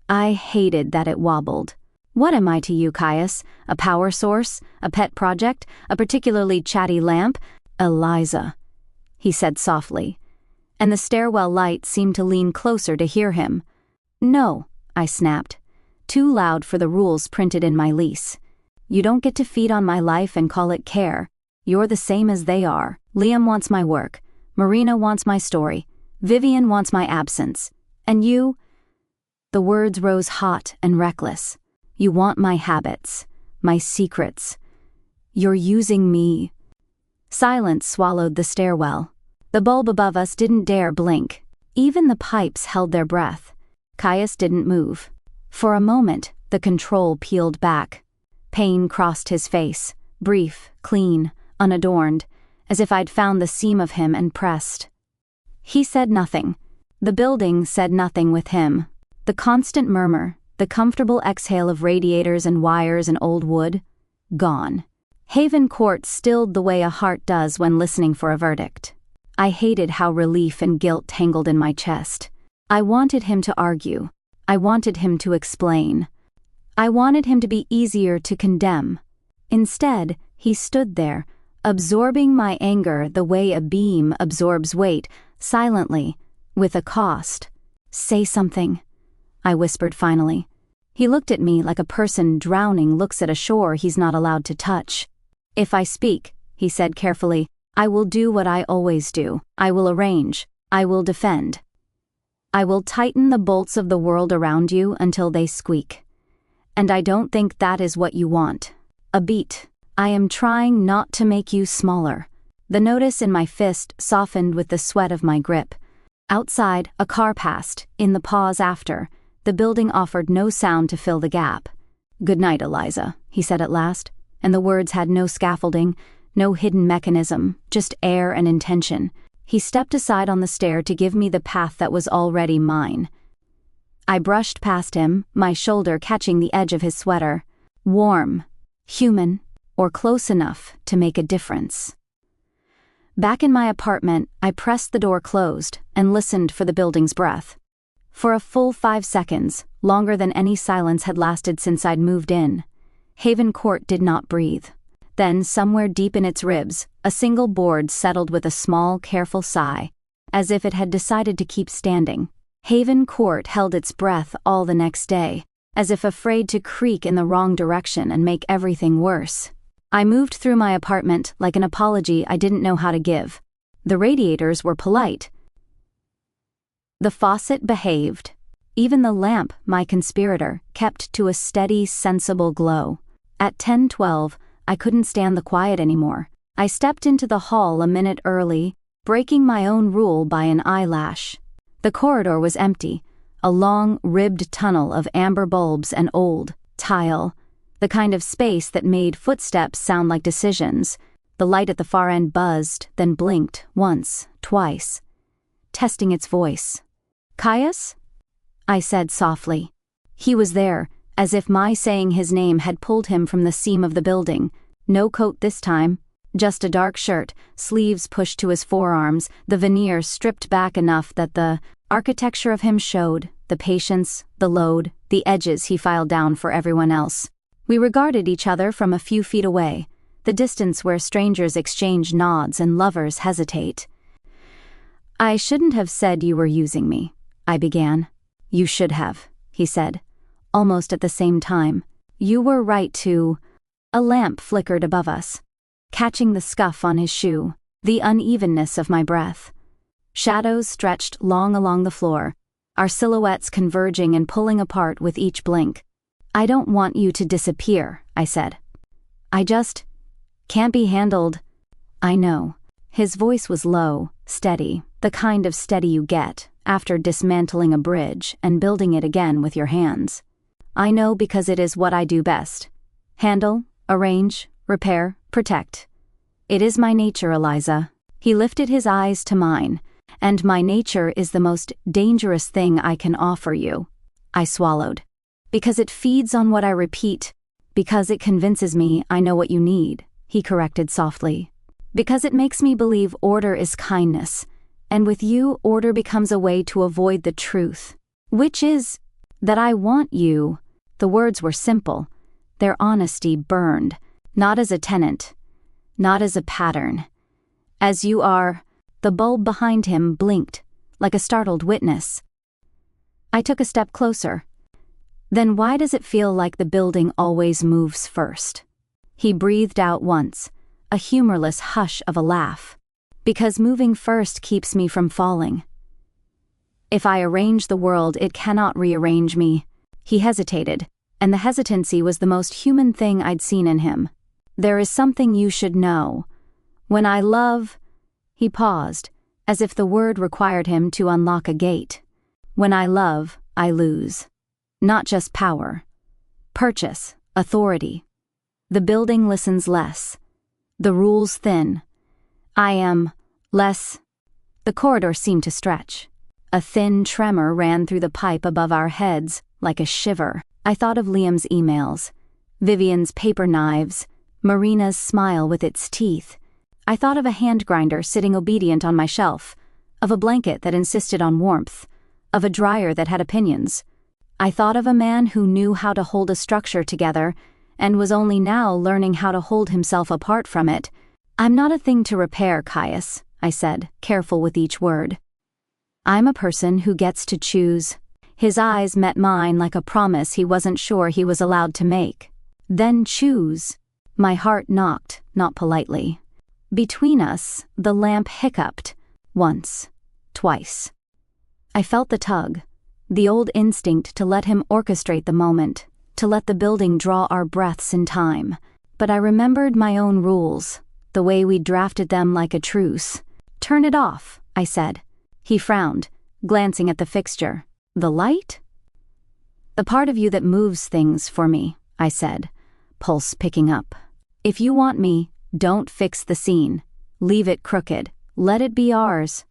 I hated that it wobbled. "What am I to you, Caius? A power source? A pet project? A particularly chatty lamp?" "Eliza," he said softly, and the stairwell light seemed to lean closer to hear him. "No," I snapped, too loud for the rules printed in my lease. "You don't get to feed on my life and call it care. You're the same as they are. Liam wants my work. Marina wants my story. Vivian wants my absence. And you? The words rose hot and reckless. You want my habits, my secrets. You're using me. Silence swallowed the stairwell. The bulb above us didn't dare blink. Even the pipes held their breath. Caius didn't move. For a moment, the control peeled back. Pain crossed his face, brief, clean, unadorned, as if I'd found the seam of him and pressed. He said nothing. The building said nothing with him. The constant murmur, the comfortable exhale of radiators and wires and old wood, gone. Haven Court stilled the way a heart does when listening for a verdict. I hated how relief and guilt tangled in my chest. I wanted him to argue. I wanted him to explain. I wanted him to be easier to condemn. Instead, he stood there, absorbing my anger the way a beam absorbs weight, silently, with a cost. Say something, I whispered finally. He looked at me like a person drowning looks at a shore he's not allowed to touch. If I speak, he said carefully, I will do what I always do. I will arrange. I will defend. I will tighten the bolts of the world around you until they squeak. And I don't think that is what you want. A beat. I am trying not to make you smaller. The notice in my fist softened with the sweat of my grip. Outside, a car passed. In the pause after, the building offered no sound to fill the gap. Good night, Eliza, he said at last, and the words had no scaffolding, no hidden mechanism, just air and intention. He stepped aside on the stair to give me the path that was already mine. I brushed past him, my shoulder catching the edge of his sweater. Warm, human, or close enough to make a difference. Back in my apartment, I pressed the door closed and listened for the building's breath. For a full 5 seconds, longer than any silence had lasted since I'd moved in, Haven Court did not breathe. Then, somewhere deep in its ribs, a single board settled with a small, careful sigh, as if it had decided to keep standing. Haven Court held its breath all the next day, as if afraid to creak in the wrong direction and make everything worse. I moved through my apartment like an apology I didn't know how to give. The radiators were polite. The faucet behaved. Even the lamp, my conspirator, kept to a steady, sensible glow. At 10:12, I couldn't stand the quiet anymore. I stepped into the hall a minute early, breaking my own rule by an eyelash. The corridor was empty, a long, ribbed tunnel of amber bulbs and old tile, the kind of space that made footsteps sound like decisions. The light at the far end buzzed, then blinked once, twice, testing its voice. Caius? I said softly. He was there, as if my saying his name had pulled him from the seam of the building. No coat this time, just a dark shirt, sleeves pushed to his forearms, the veneer stripped back enough that the architecture of him showed, the patience, the load, the edges he filed down for everyone else. We regarded each other from a few feet away, the distance where strangers exchange nods and lovers hesitate. I shouldn't have said you were using me, I began. You should have, he said, almost at the same time. You were right to... A lamp flickered above us, catching the scuff on his shoe, the unevenness of my breath. Shadows stretched long along the floor, our silhouettes converging and pulling apart with each blink. I don't want you to disappear, I said. I just can't be handled. I know. His voice was low, steady, the kind of steady you get after dismantling a bridge and building it again with your hands. I know because it is what I do best. Handle, arrange, repair, protect. It is my nature, Eliza. He lifted his eyes to mine, and my nature is the most dangerous thing I can offer you. I swallowed. Because it feeds on what I repeat, because it convinces me I know what you need, he corrected softly. Because it makes me believe order is kindness, and with you, order becomes a way to avoid the truth, which is that I want you. The words were simple. Their honesty burned, not as a tenant, not as a pattern. As you are, the bulb behind him blinked, like a startled witness. I took a step closer. Then why does it feel like the building always moves first? He breathed out once, a humorless hush of a laugh. Because moving first keeps me from falling. If I arrange the world, it cannot rearrange me. He hesitated, and the hesitancy was the most human thing I'd seen in him. There is something you should know. When I love... He paused, as if the word required him to unlock a gate. When I love, I lose. Not just power. Purchase, authority. The building listens less. The rules thin. I am less... The corridor seemed to stretch. A thin tremor ran through the pipe above our heads, like a shiver. I thought of Liam's emails, Vivian's paper knives, Marina's smile with its teeth. I thought of a hand grinder sitting obedient on my shelf, of a blanket that insisted on warmth, of a dryer that had opinions. I thought of a man who knew how to hold a structure together and was only now learning how to hold himself apart from it. I'm not a thing to repair, Caius, I said, careful with each word. I'm a person who gets to choose. His eyes met mine like a promise he wasn't sure he was allowed to make. Then choose. My heart knocked, not politely. Between us, the lamp hiccuped. Once. Twice. I felt the tug. The old instinct to let him orchestrate the moment, to let the building draw our breaths in time. But I remembered my own rules, the way we drafted them like a truce. Turn it off, I said. He frowned, glancing at the fixture. The light? The part of you that moves things for me, I said, pulse picking up. If you want me, don't fix the scene. Leave it crooked. Let it be ours.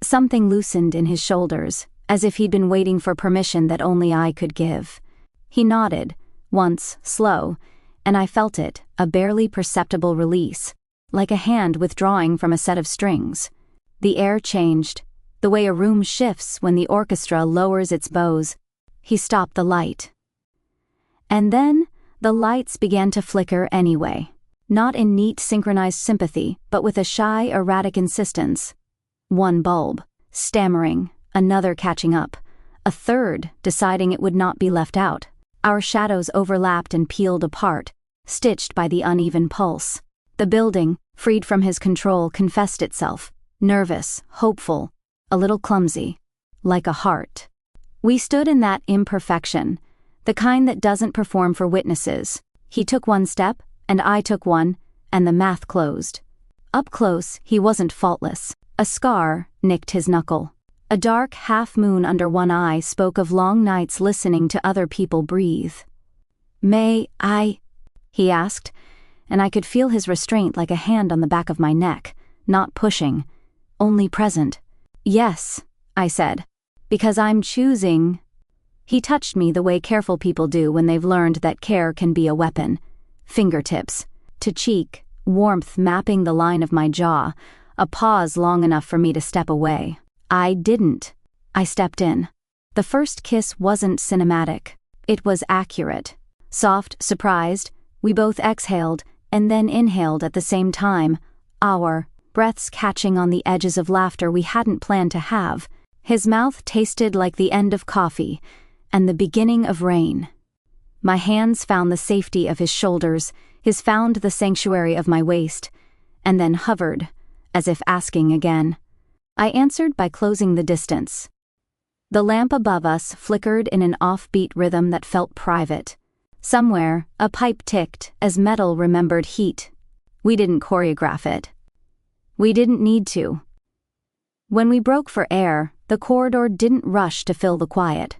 Something loosened in his shoulders, as if he'd been waiting for permission that only I could give. He nodded, once, slow, and I felt it, a barely perceptible release, like a hand withdrawing from a set of strings. The air changed, the way a room shifts when the orchestra lowers its bows. He stopped the light. And then, the lights began to flicker anyway, not in neat synchronized sympathy, but with a shy, erratic insistence. One bulb, stammering, another catching up, a third deciding it would not be left out. Our shadows overlapped and peeled apart, stitched by the uneven pulse. The building, freed from his control, confessed itself, nervous, hopeful, a little clumsy, like a heart. We stood in that imperfection, the kind that doesn't perform for witnesses. He took one step, and I took one, and the math closed. Up close, he wasn't faultless. A scar nicked his knuckle. A dark half-moon under one eye spoke of long nights listening to other people breathe. "May I?" he asked, and I could feel his restraint like a hand on the back of my neck, not pushing, only present. "Yes," I said, "because I'm choosing." He touched me the way careful people do when they've learned that care can be a weapon. Fingertips, to cheek, warmth mapping the line of my jaw, a pause long enough for me to step away. I didn't. I stepped in. The first kiss wasn't cinematic. It was accurate. Soft, surprised, we both exhaled and then inhaled at the same time, our breaths catching on the edges of laughter we hadn't planned to have. His mouth tasted like the end of coffee and the beginning of rain. My hands found the safety of his shoulders, his found the sanctuary of my waist, and then hovered, as if asking again. I answered by closing the distance. The lamp above us flickered in an offbeat rhythm that felt private. Somewhere, a pipe ticked as metal remembered heat. We didn't choreograph it. We didn't need to. When we broke for air, the corridor didn't rush to fill the quiet.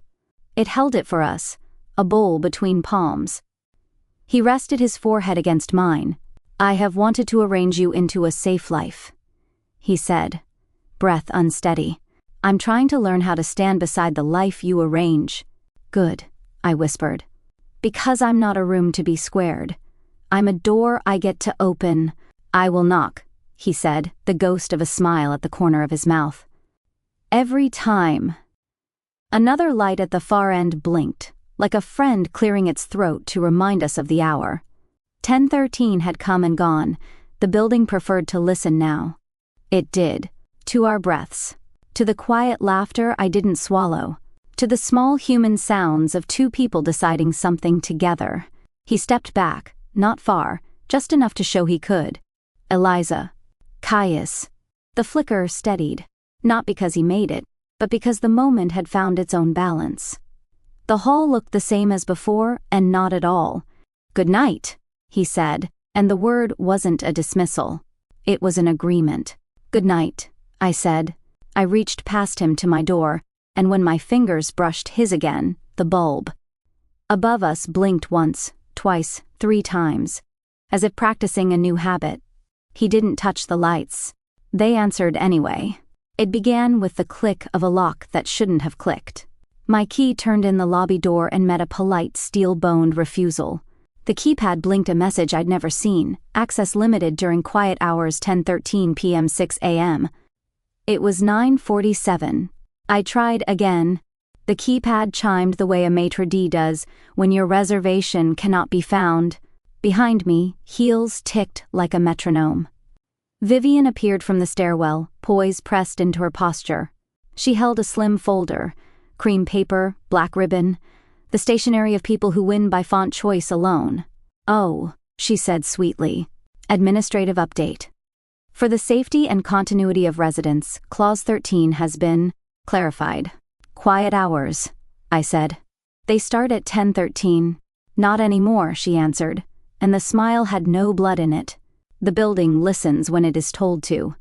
It held it for us, a bowl between palms. He rested his forehead against mine. "I have wanted to arrange you into a safe life," he said, breath unsteady. "I'm trying to learn how to stand beside the life you arrange." "Good," I whispered. "Because I'm not a room to be squared. I'm a door I get to open." "I will knock," he said, the ghost of a smile at the corner of his mouth. "Every time." Another light at the far end blinked, like a friend clearing its throat to remind us of the hour. 10:13 had come and gone. The building preferred to listen now. It did. To our breaths. To the quiet laughter I didn't swallow. To the small human sounds of two people deciding something together. He stepped back, not far, just enough to show he could. Eliza. Caius. The flicker steadied, not because he made it, but because the moment had found its own balance. The hall looked the same as before, and not at all. "Good night," he said, and the word wasn't a dismissal. It was an agreement. "Good night," I said. I reached past him to my door, and when my fingers brushed his again, the bulb above us blinked once, twice, 3 times, as if practicing a new habit. He didn't touch the lights. They answered anyway. It began with the click of a lock that shouldn't have clicked. My key turned in the lobby door and met a polite steel-boned refusal. The keypad blinked a message I'd never seen: access limited during quiet hours 10:13 p.m. 6 a.m. It was 9:47. I tried again. The keypad chimed the way a maitre d' does when your reservation cannot be found. Behind me, heels ticked like a metronome. Vivian appeared from the stairwell, poise pressed into her posture. She held a slim folder, cream paper, black ribbon, the stationery of people who win by font choice alone. "Oh," she said sweetly. "Administrative update. For the safety and continuity of residents, Clause 13 has been clarified." "Quiet hours," I said. "They start at 10:13. "Not anymore," she answered, and the smile had no blood in it. "The building listens when it is told to."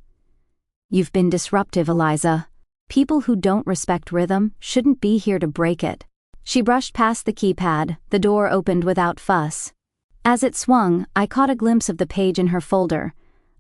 "You've been disruptive, Eliza. People who don't respect rhythm shouldn't be here to break it." She brushed past the keypad, the door opened without fuss. As it swung, I caught a glimpse of the page in her folder.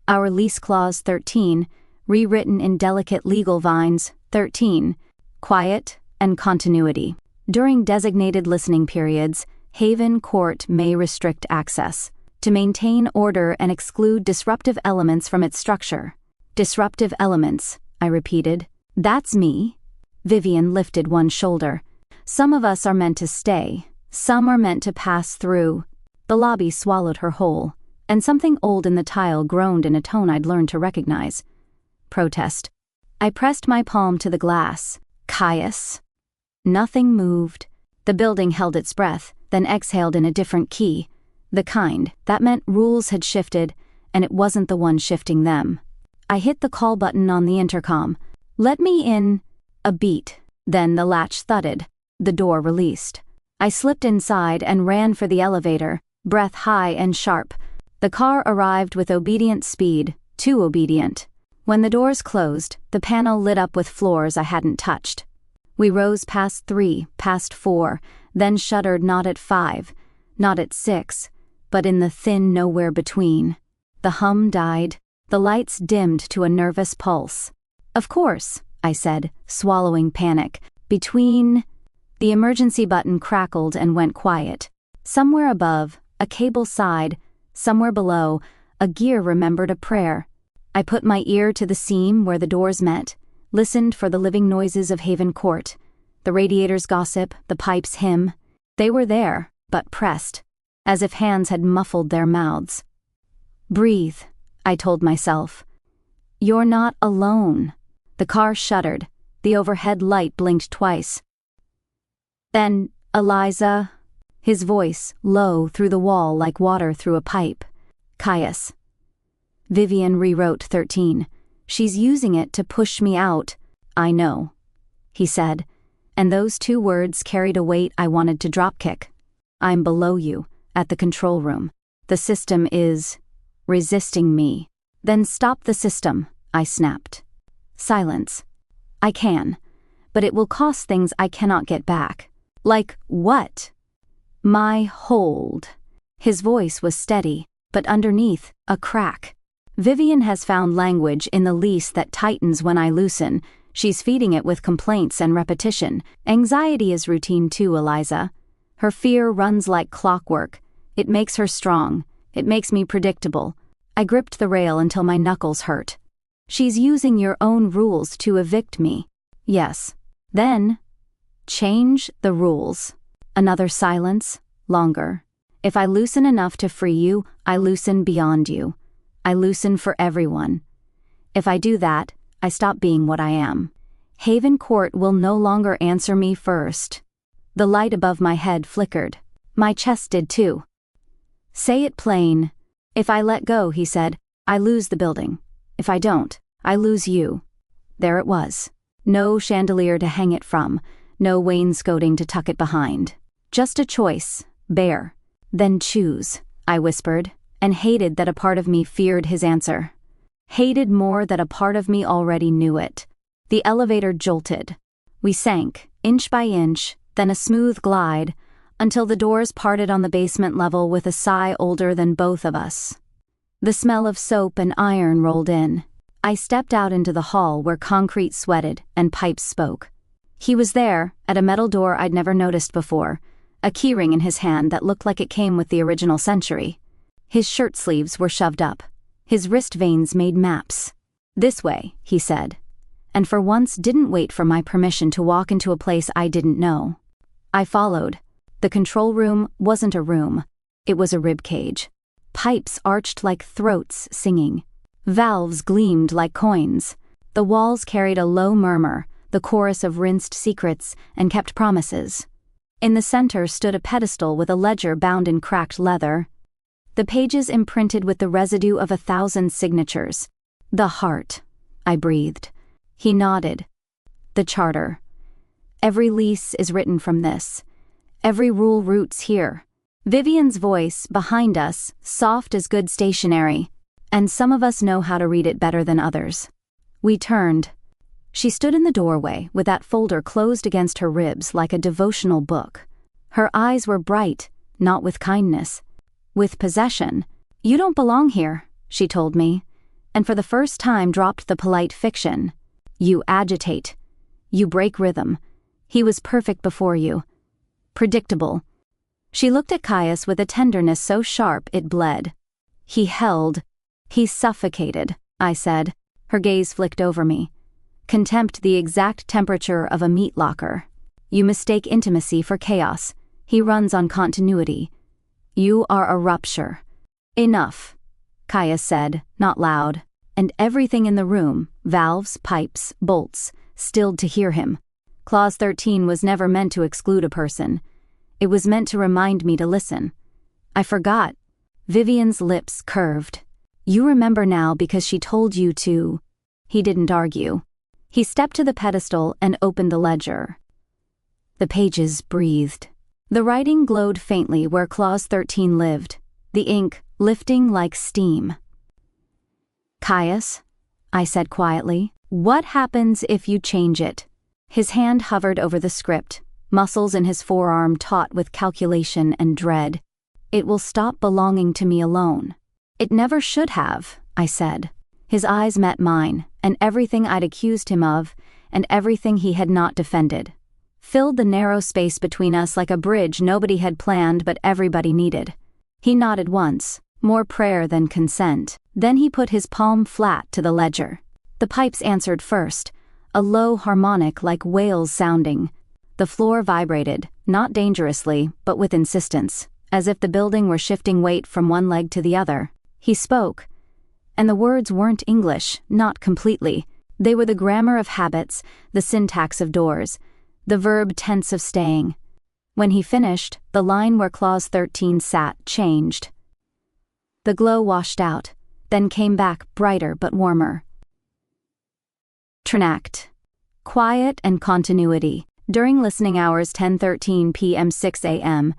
Our lease clause 13, rewritten in delicate legal vines, 13, quiet and continuity. During designated listening periods, Haven Court may restrict access to maintain order and exclude disruptive elements from its structure. "Disruptive elements," I repeated. "That's me." Vivian lifted one shoulder. "Some of us are meant to stay, some are meant to pass through." The lobby swallowed her whole, and something old in the tile groaned in a tone I'd learned to recognize. Protest. I pressed my palm to the glass. "Caius." Nothing moved. The building held its breath, then exhaled in a different key. The kind that meant rules had shifted, and it wasn't the one shifting them. I hit the call button on the intercom. "Let me in." A beat. Then the latch thudded. The door released. I slipped inside and ran for the elevator, breath high and sharp. The car arrived with obedient speed, too obedient. When the doors closed, the panel lit up with floors I hadn't touched. We rose past 3, past 4, then shuddered not at 5, not at 6, but in the thin nowhere between. The hum died. The lights dimmed to a nervous pulse. "Of course," I said, swallowing panic. "Between..." The emergency button crackled and went quiet. Somewhere above, a cable sighed. Somewhere below, a gear remembered a prayer. I put my ear to the seam where the doors met, listened for the living noises of Haven Court. The radiator's gossip, the pipe's hymn. They were there, but pressed, as if hands had muffled their mouths. "Breathe," I told myself. "You're not alone." The car shuddered. The overhead light blinked twice. "Then, Eliza," his voice low through the wall like water through a pipe. "Caius." Vivian rewrote 13. "She's using it to push me out." "I know," he said, and those 2 words carried a weight I wanted to dropkick. "I'm below you, at the control room. The system is resisting me." "Then stop the system," I snapped. Silence. "I can, but it will cost things I cannot get back." "Like what?" "My hold." His voice was steady, but underneath, a crack. "Vivian has found language in the lease that tightens when I loosen. She's feeding it with complaints and repetition. Anxiety is routine too, Eliza. Her fear runs like clockwork. It makes her strong. It makes me predictable." I gripped the rail until my knuckles hurt. "She's using your own rules to evict me." "Yes." "Then change the rules." Another silence, longer. "If I loosen enough to free you, I loosen beyond you. I loosen for everyone. If I do that, I stop being what I am. Haven Court will no longer answer me first." The light above my head flickered. My chest did too. "Say it plain." "If I let go," he said, I lose the building. If I don't, I lose you. There it was. No chandelier to hang it from, no wainscoting to tuck it behind. Just a choice, bare. Then choose, I whispered, and hated that a part of me feared his answer. Hated more that a part of me already knew it. The elevator jolted. We sank, inch by inch, then a smooth glide, until the doors parted on the basement level with a sigh older than both of us. The smell of soap and iron rolled in. I stepped out into the hall where concrete sweated and pipes spoke. He was there, at a metal door I'd never noticed before, a keyring in his hand that looked like it came with the original century. His shirt sleeves were shoved up. His wrist veins made maps. "This way," he said, and for once didn't wait for my permission to walk into a place I didn't know. I followed. The control room wasn't a room. It was a ribcage. Pipes arched like throats singing. Valves gleamed like coins. The walls carried a low murmur, the chorus of rinsed secrets and kept promises. In the center stood a pedestal with a ledger bound in cracked leather. The pages imprinted with the residue of 1,000 signatures. "The heart," I breathed. He nodded. "The charter. Every lease is written from this. Every rule roots here." Vivian's voice, behind us, soft as good stationery, and some of us know how to read it better than others. We turned. She stood in the doorway with that folder closed against her ribs like a devotional book. Her eyes were bright, not with kindness, with possession. "You don't belong here," she told me, and for the first time dropped the polite fiction. "You agitate. You break rhythm. He was perfect before you. Predictable." She looked at Caius with a tenderness so sharp it bled. "He held. He suffocated," I said. Her gaze flicked over me. Contempt the exact temperature of a meat locker. "You mistake intimacy for chaos. He runs on continuity. You are a rupture." "Enough," Caius said, not loud, and everything in the room, valves, pipes, bolts, stilled to hear him. Clause 13 was never meant to exclude a person. It was meant to remind me to listen. I forgot. Vivian's lips curved. "You remember now because she told you to." He didn't argue. He stepped to the pedestal and opened the ledger. The pages breathed. The writing glowed faintly where Clause 13 lived, the ink lifting like steam. "Caius," I said quietly, "what happens if you change it?" His hand hovered over the script, muscles in his forearm taut with calculation and dread. "It will stop belonging to me alone." "It never should have," I said. His eyes met mine, and everything I'd accused him of, and everything he had not defended, filled the narrow space between us like a bridge nobody had planned but everybody needed. He nodded once, more prayer than consent. Then he put his palm flat to the ledger. The pipes answered first, a low harmonic like whales sounding. The floor vibrated, not dangerously, but with insistence, as if the building were shifting weight from one leg to the other. He spoke, and the words weren't English, not completely. They were the grammar of habits, the syntax of doors, the verb tense of staying. When he finished, the line where Clause 13 sat changed. The glow washed out, then came back brighter but warmer. Trinact. Quiet and continuity. During listening hours 10:13 p.m. 6 a.m.,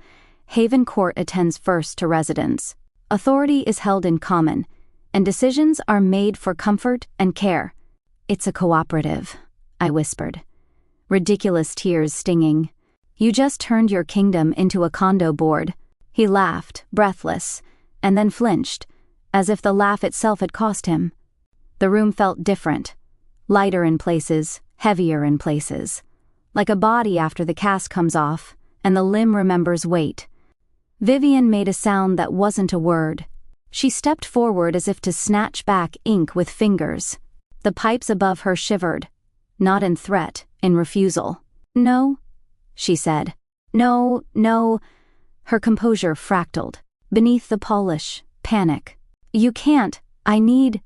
Haven Court attends first to residents. Authority is held in common, and decisions are made for comfort and care. "It's a cooperative," I whispered. Ridiculous tears stinging. "You just turned your kingdom into a condo board." He laughed, breathless, and then flinched, as if the laugh itself had cost him. The room felt different, lighter in places, heavier in places, like a body after the cast comes off, and the limb remembers weight. Vivian made a sound that wasn't a word. She stepped forward as if to snatch back ink with fingers. The pipes above her shivered, not in threat, in refusal. "No," she said. "No, no." Her composure fractaled. Beneath the polish, panic. "You can't. I need..."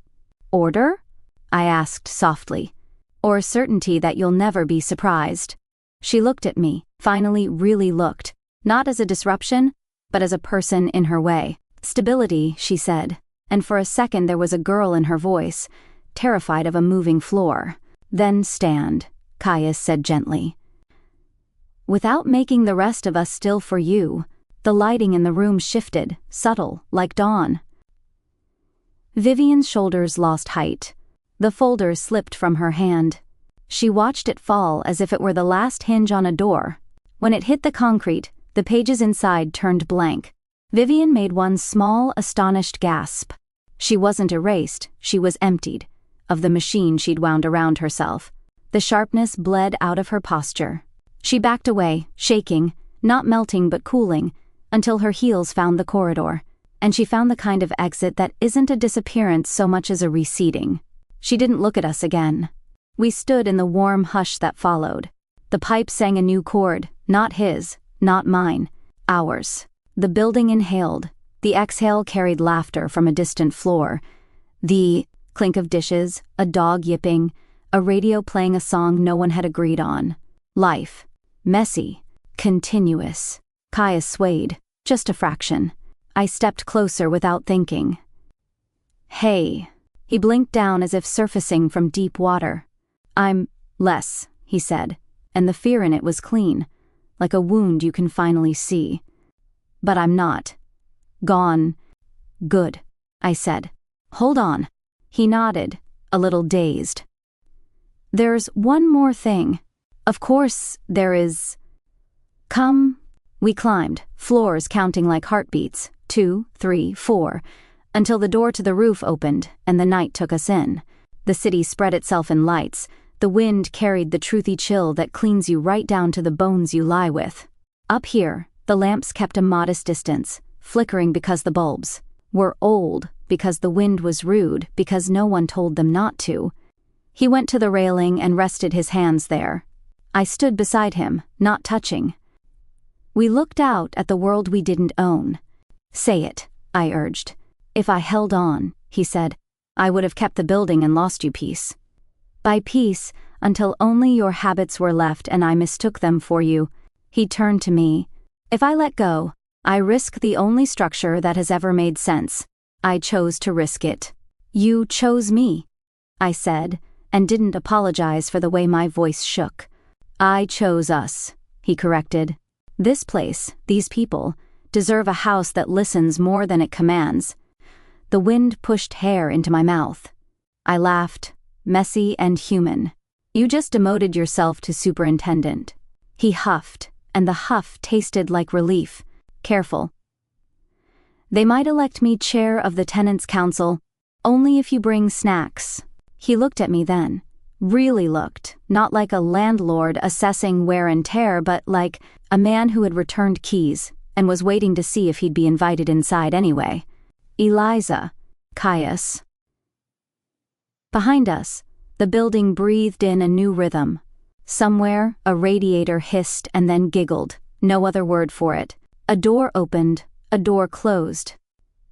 "Order?" I asked softly. "Or certainty that you'll never be surprised." She looked at me, finally really looked, not as a disruption, but as a person in her way. "Stability," she said. and for a second there was a girl in her voice, terrified of a moving floor. "Then stand," Caius said gently. Without making the rest of us still for you, the lighting in the room shifted, subtle, like dawn. Vivian's shoulders lost height. The folder slipped from her hand. She watched it fall as if it were the last hinge on a door. When it hit the concrete, the pages inside turned blank. Vivian made one small, astonished gasp. She wasn't erased, she was emptied. Of the machine she'd wound around herself. The sharpness bled out of her posture. She backed away, shaking, not melting but cooling, until her heels found the corridor. And she found the kind of exit that isn't a disappearance so much as a receding. She didn't look at us again. We stood in the warm hush that followed. The pipe sang a new chord, not his, not mine, ours. The building inhaled. The exhale carried laughter from a distant floor. The clink of dishes, a dog yipping, a radio playing a song no one had agreed on. Life. Messy. Continuous. Caius swayed. Just a fraction. I stepped closer without thinking. "Hey." He blinked down as if surfacing from deep water. "I'm less," he said, and the fear in it was clean, like a wound you can finally see. "But I'm not. Gone." "Good," I said. "Hold on." He nodded, a little dazed. "There's one more thing. Of course, there is." "Come." We climbed, floors counting like heartbeats, 2, 3, 4, until the door to the roof opened and the night took us in. The city spread itself in lights. The wind carried the truthy chill that cleans you right down to the bones you lie with. Up here, the lamps kept a modest distance, flickering because the bulbs were old, because the wind was rude, because no one told them not to. He went to the railing and rested his hands there. I stood beside him, not touching. We looked out at the world we didn't own. "Say it," I urged. "If I held on," he said, "I would have kept the building and lost you peace. By peace, until only your habits were left and I mistook them for you." He turned to me. "If I let go, I risk the only structure that has ever made sense. I chose to risk it." "You chose me," I said, and didn't apologize for the way my voice shook. "I chose us," he corrected. "This place, these people, deserve a house that listens more than it commands." The wind pushed hair into my mouth. I laughed, messy and human. "You just demoted yourself to superintendent." He huffed, and the huff tasted like relief. "Careful. They might elect me chair of the tenants' council, only if you bring snacks." He looked at me then. Really looked, not like a landlord assessing wear and tear, but like a man who had returned keys and was waiting to see if he'd be invited inside anyway. "Eliza." "Caius." Behind us, the building breathed in a new rhythm. Somewhere, a radiator hissed and then giggled, no other word for it. A door opened, a door closed.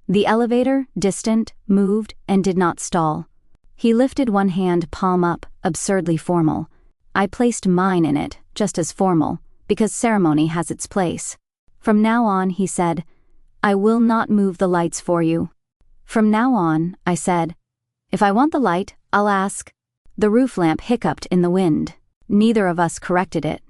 The elevator, distant, moved and did not stall. He lifted one hand palm up, absurdly formal. I placed mine in it, just as formal, because ceremony has its place. "From now on," he said, "I will not move the lights for you." "From now on," I said. "If I want the light, I'll ask." The roof lamp hiccuped in the wind. Neither of us corrected it.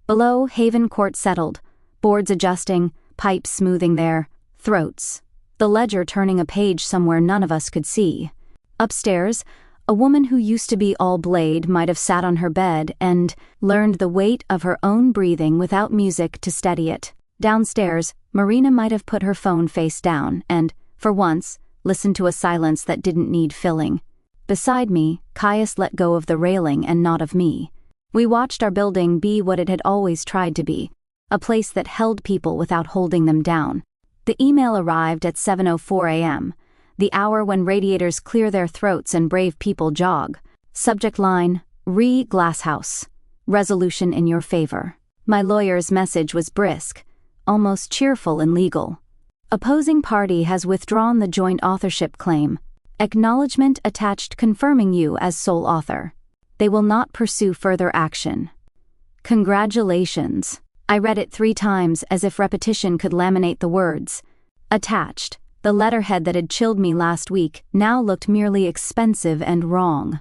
Below, Haven Court settled, boards adjusting, pipes smoothing their throats, the ledger turning a page somewhere none of us could see. Upstairs, a woman who used to be all blade might have sat on her bed and learned the weight of her own breathing without music to steady it. Downstairs, Marina might have put her phone face down and, for once, listened to a silence that didn't need filling. Beside me, Caius let go of the railing and not of me. We watched our building be what it had always tried to be, a place that held people without holding them down. The email arrived at 7:04 a.m., the hour when radiators clear their throats and brave people jog. Subject line, Glasshouse. Resolution in your favor. My lawyer's message was brisk, almost cheerful and legal. Opposing party has withdrawn the joint authorship claim. Acknowledgement attached confirming you as sole author. They will not pursue further action. Congratulations. I read it 3 times as if repetition could laminate the words. Attached. The letterhead that had chilled me last week now looked merely expensive and wrong.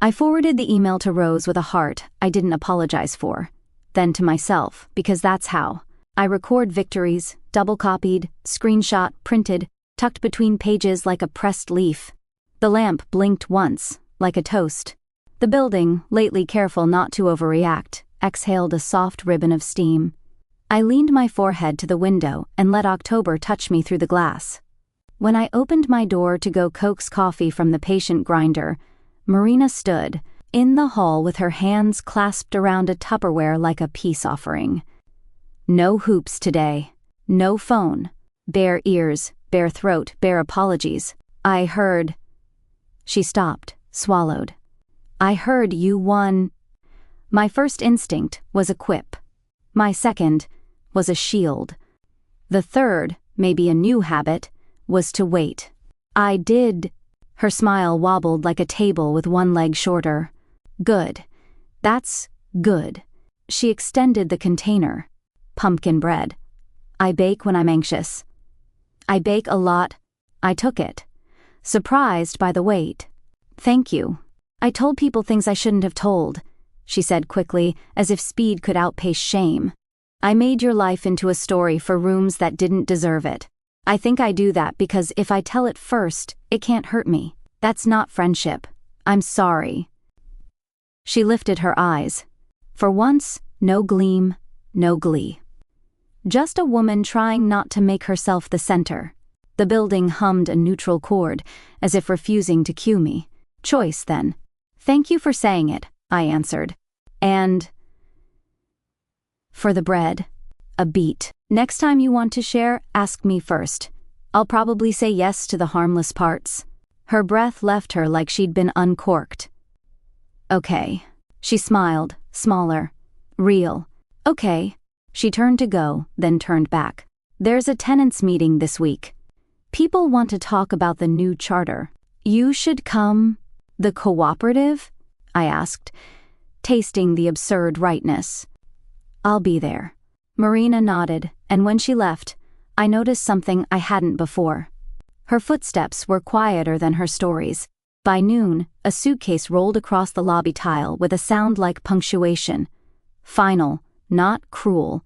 I forwarded the email to Rose with a heart I didn't apologize for. Then to myself, because that's how. I record victories, double-copied, screenshot, printed, tucked between pages like a pressed leaf. The lamp blinked once, like a toast. The building, lately careful not to overreact, exhaled a soft ribbon of steam. I leaned my forehead to the window and let October touch me through the glass. When I opened my door to go coax coffee from the patient grinder, Marina stood in the hall with her hands clasped around a Tupperware like a peace offering. No hoops today. No phone. Bare ears, bare throat, bare apologies. I heard. She stopped, swallowed. I heard you won. My first instinct was a quip. My second was a shield. The third, maybe a new habit, was to wait. I did. Her smile wobbled like a table with one leg shorter. Good. That's good. She extended the container. Pumpkin bread. I bake when I'm anxious. I bake a lot. I took it. Surprised by the weight. Thank you. I told people things I shouldn't have told, she said quickly, as if speed could outpace shame. I made your life into a story for rooms that didn't deserve it. I think I do that because if I tell it first, it can't hurt me. That's not friendship. I'm sorry. She lifted her eyes. For once, no gleam, no glee. Just a woman trying not to make herself the center. The building hummed a neutral chord, as if refusing to cue me. Choice, then. Thank you for saying it, I answered. And for the bread, a beat. Next time you want to share, ask me first. I'll probably say yes to the harmless parts. Her breath left her like she'd been uncorked. Okay. She smiled, smaller. Real. Okay. She turned to go, then turned back. There's a tenants meeting this week. People want to talk about the new charter. You should come. The cooperative? I asked, tasting the absurd rightness. I'll be there. Marina nodded, and when she left, I noticed something I hadn't before. Her footsteps were quieter than her stories. By noon, a suitcase rolled across the lobby tile with a sound like punctuation. Final, not cruel.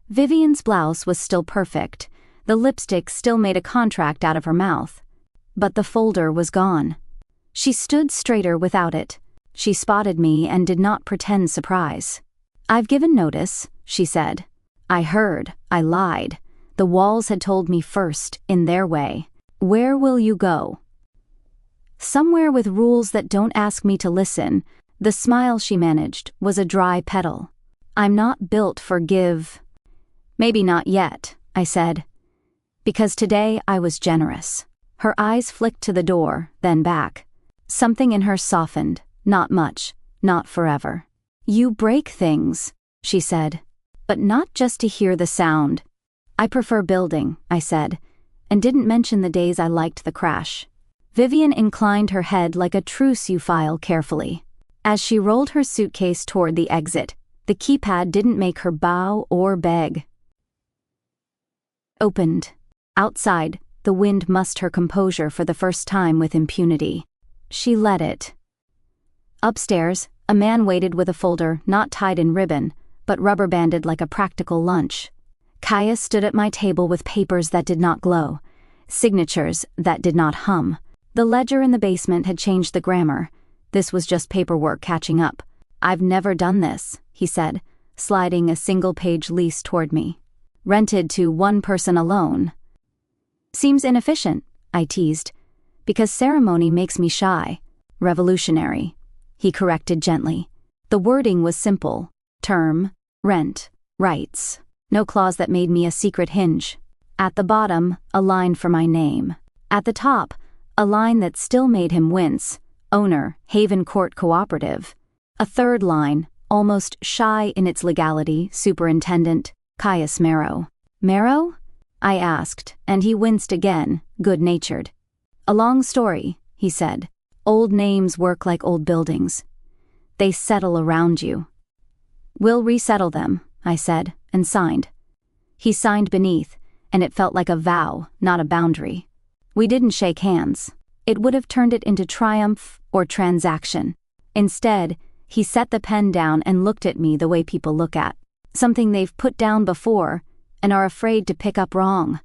Vivian's blouse was still perfect. The lipstick still made a contract out of her mouth. But the folder was gone. She stood straighter without it. She spotted me and did not pretend surprise. I've given notice, she said. I heard. I lied. The walls had told me first, in their way. Where will you go? Somewhere with rules that don't ask me to listen. The smile she managed was a dry petal. I'm not built for give. Maybe not yet, I said. Because today I was generous. Her eyes flicked to the door, then back. Something in her softened. Not much. Not forever. You break things, she said. But not just to hear the sound. I prefer building, I said, and didn't mention the days I liked the crash. Vivian inclined her head like a truce you file carefully. As she rolled her suitcase toward the exit, the keypad didn't make her bow or beg. Opened. Outside, the wind mussed her composure for the first time with impunity. She let it. Upstairs, a man waited with a folder not tied in ribbon, but rubber-banded like a practical lunch. Caius stood at my table with papers that did not glow, signatures that did not hum. The ledger in the basement had changed the grammar. This was just paperwork catching up. I've never done this, he said, sliding a single-page lease toward me. Rented to one person alone. Seems inefficient, I teased. Because ceremony makes me shy. Revolutionary, he corrected gently. The wording was simple. Term, rent, rights. No clause that made me a secret hinge. At the bottom, a line for my name. At the top, a line that still made him wince. Owner, Haven Court Cooperative. A third line, almost shy in its legality, Superintendent Caius Marrow. Marrow? I asked, and he winced again, good-natured. A long story, he said. Old names work like old buildings. They settle around you. We'll resettle them, I said, and signed. He signed beneath, and it felt like a vow, not a boundary. We didn't shake hands. It would have turned it into triumph or transaction. Instead, he set the pen down and looked at me the way people look at something they've put down before and are afraid to pick up wrong.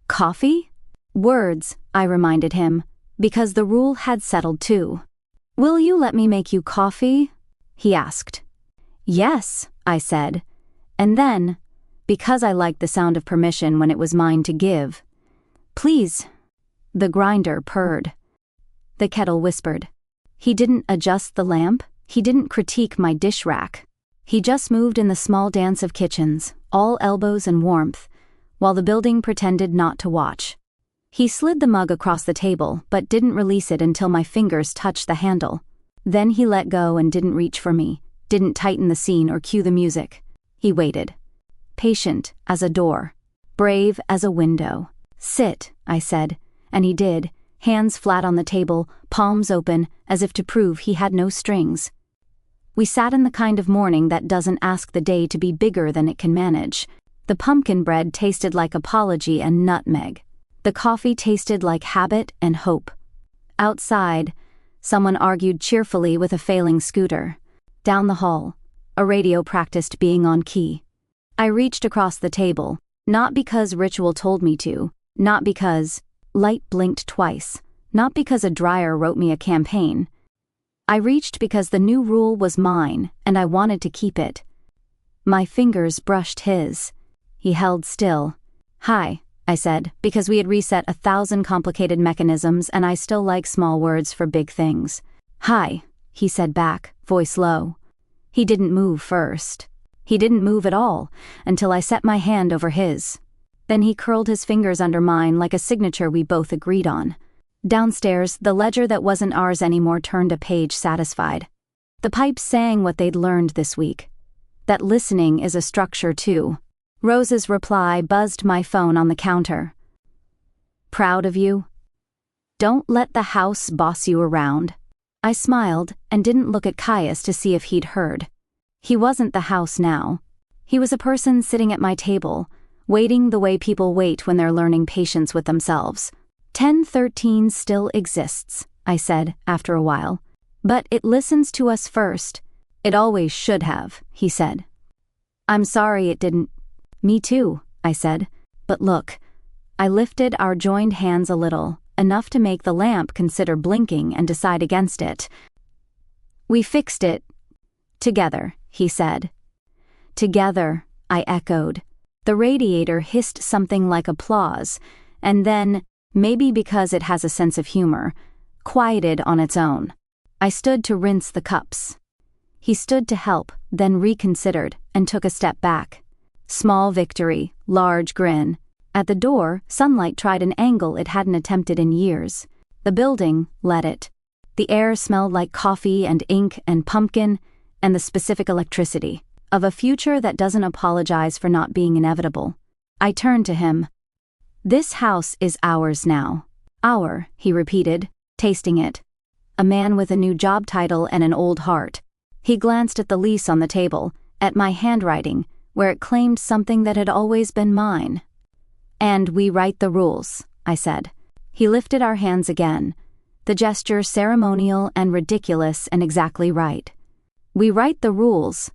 Coffee? Words, I reminded him, because the rule had settled too. Will you let me make you coffee? He asked. Yes, I said. And then, because I liked the sound of permission when it was mine to give, please. The grinder purred. The kettle whispered. He didn't adjust the lamp. He didn't critique my dish rack. He just moved in the small dance of kitchens, all elbows and warmth, while the building pretended not to watch. He slid the mug across the table, but didn't release it until my fingers touched the handle. Then he let go and didn't reach for me, didn't tighten the scene or cue the music. He waited. Patient as a door, brave as a window. Sit, I said, and he did, hands flat on the table, palms open, as if to prove he had no strings. We sat in the kind of morning that doesn't ask the day to be bigger than it can manage. The pumpkin bread tasted like apology and nutmeg. The coffee tasted like habit and hope. Outside, someone argued cheerfully with a failing scooter. Down the hall, a radio practiced being on key. I reached across the table, not because ritual told me to, not because light blinked twice, not because a dryer wrote me a campaign. I reached because the new rule was mine, and I wanted to keep it. My fingers brushed his. He held still. Hi, I said, because we had reset 1,000 complicated mechanisms and I still like small words for big things. Hi, he said back, voice low. He didn't move first. He didn't move at all, until I set my hand over his. Then he curled his fingers under mine like a signature we both agreed on. Downstairs, the ledger that wasn't ours anymore turned a page satisfied. The pipes sang what they'd learned this week. That listening is a structure too. Rose's reply buzzed my phone on the counter. Proud of you? Don't let the house boss you around. I smiled and didn't look at Caius to see if he'd heard. He wasn't the house now. He was a person sitting at my table, waiting the way people wait when they're learning patience with themselves. 1013 still exists, I said after a while. But it listens to us first. It always should have, he said. I'm sorry it didn't. Me too, I said. But look. I lifted our joined hands a little, enough to make the lamp consider blinking and decide against it. We fixed it. Together, he said. Together, I echoed. The radiator hissed something like applause, and then, maybe because it has a sense of humor, quieted on its own. I stood to rinse the cups. He stood to help, then reconsidered, and took a step back. Small victory, large grin. At the door, sunlight tried an angle it hadn't attempted in years. The building let it. The air smelled like coffee and ink and pumpkin, and the specific electricity of a future that doesn't apologize for not being inevitable. I turned to him. This house is ours now. Our, he repeated, tasting it. A man with a new job title and an old heart. He glanced at the lease on the table, at my handwriting, where it claimed something that had always been mine. And we write the rules, I said. He lifted our hands again, the gesture ceremonial and ridiculous and exactly right. We write the rules,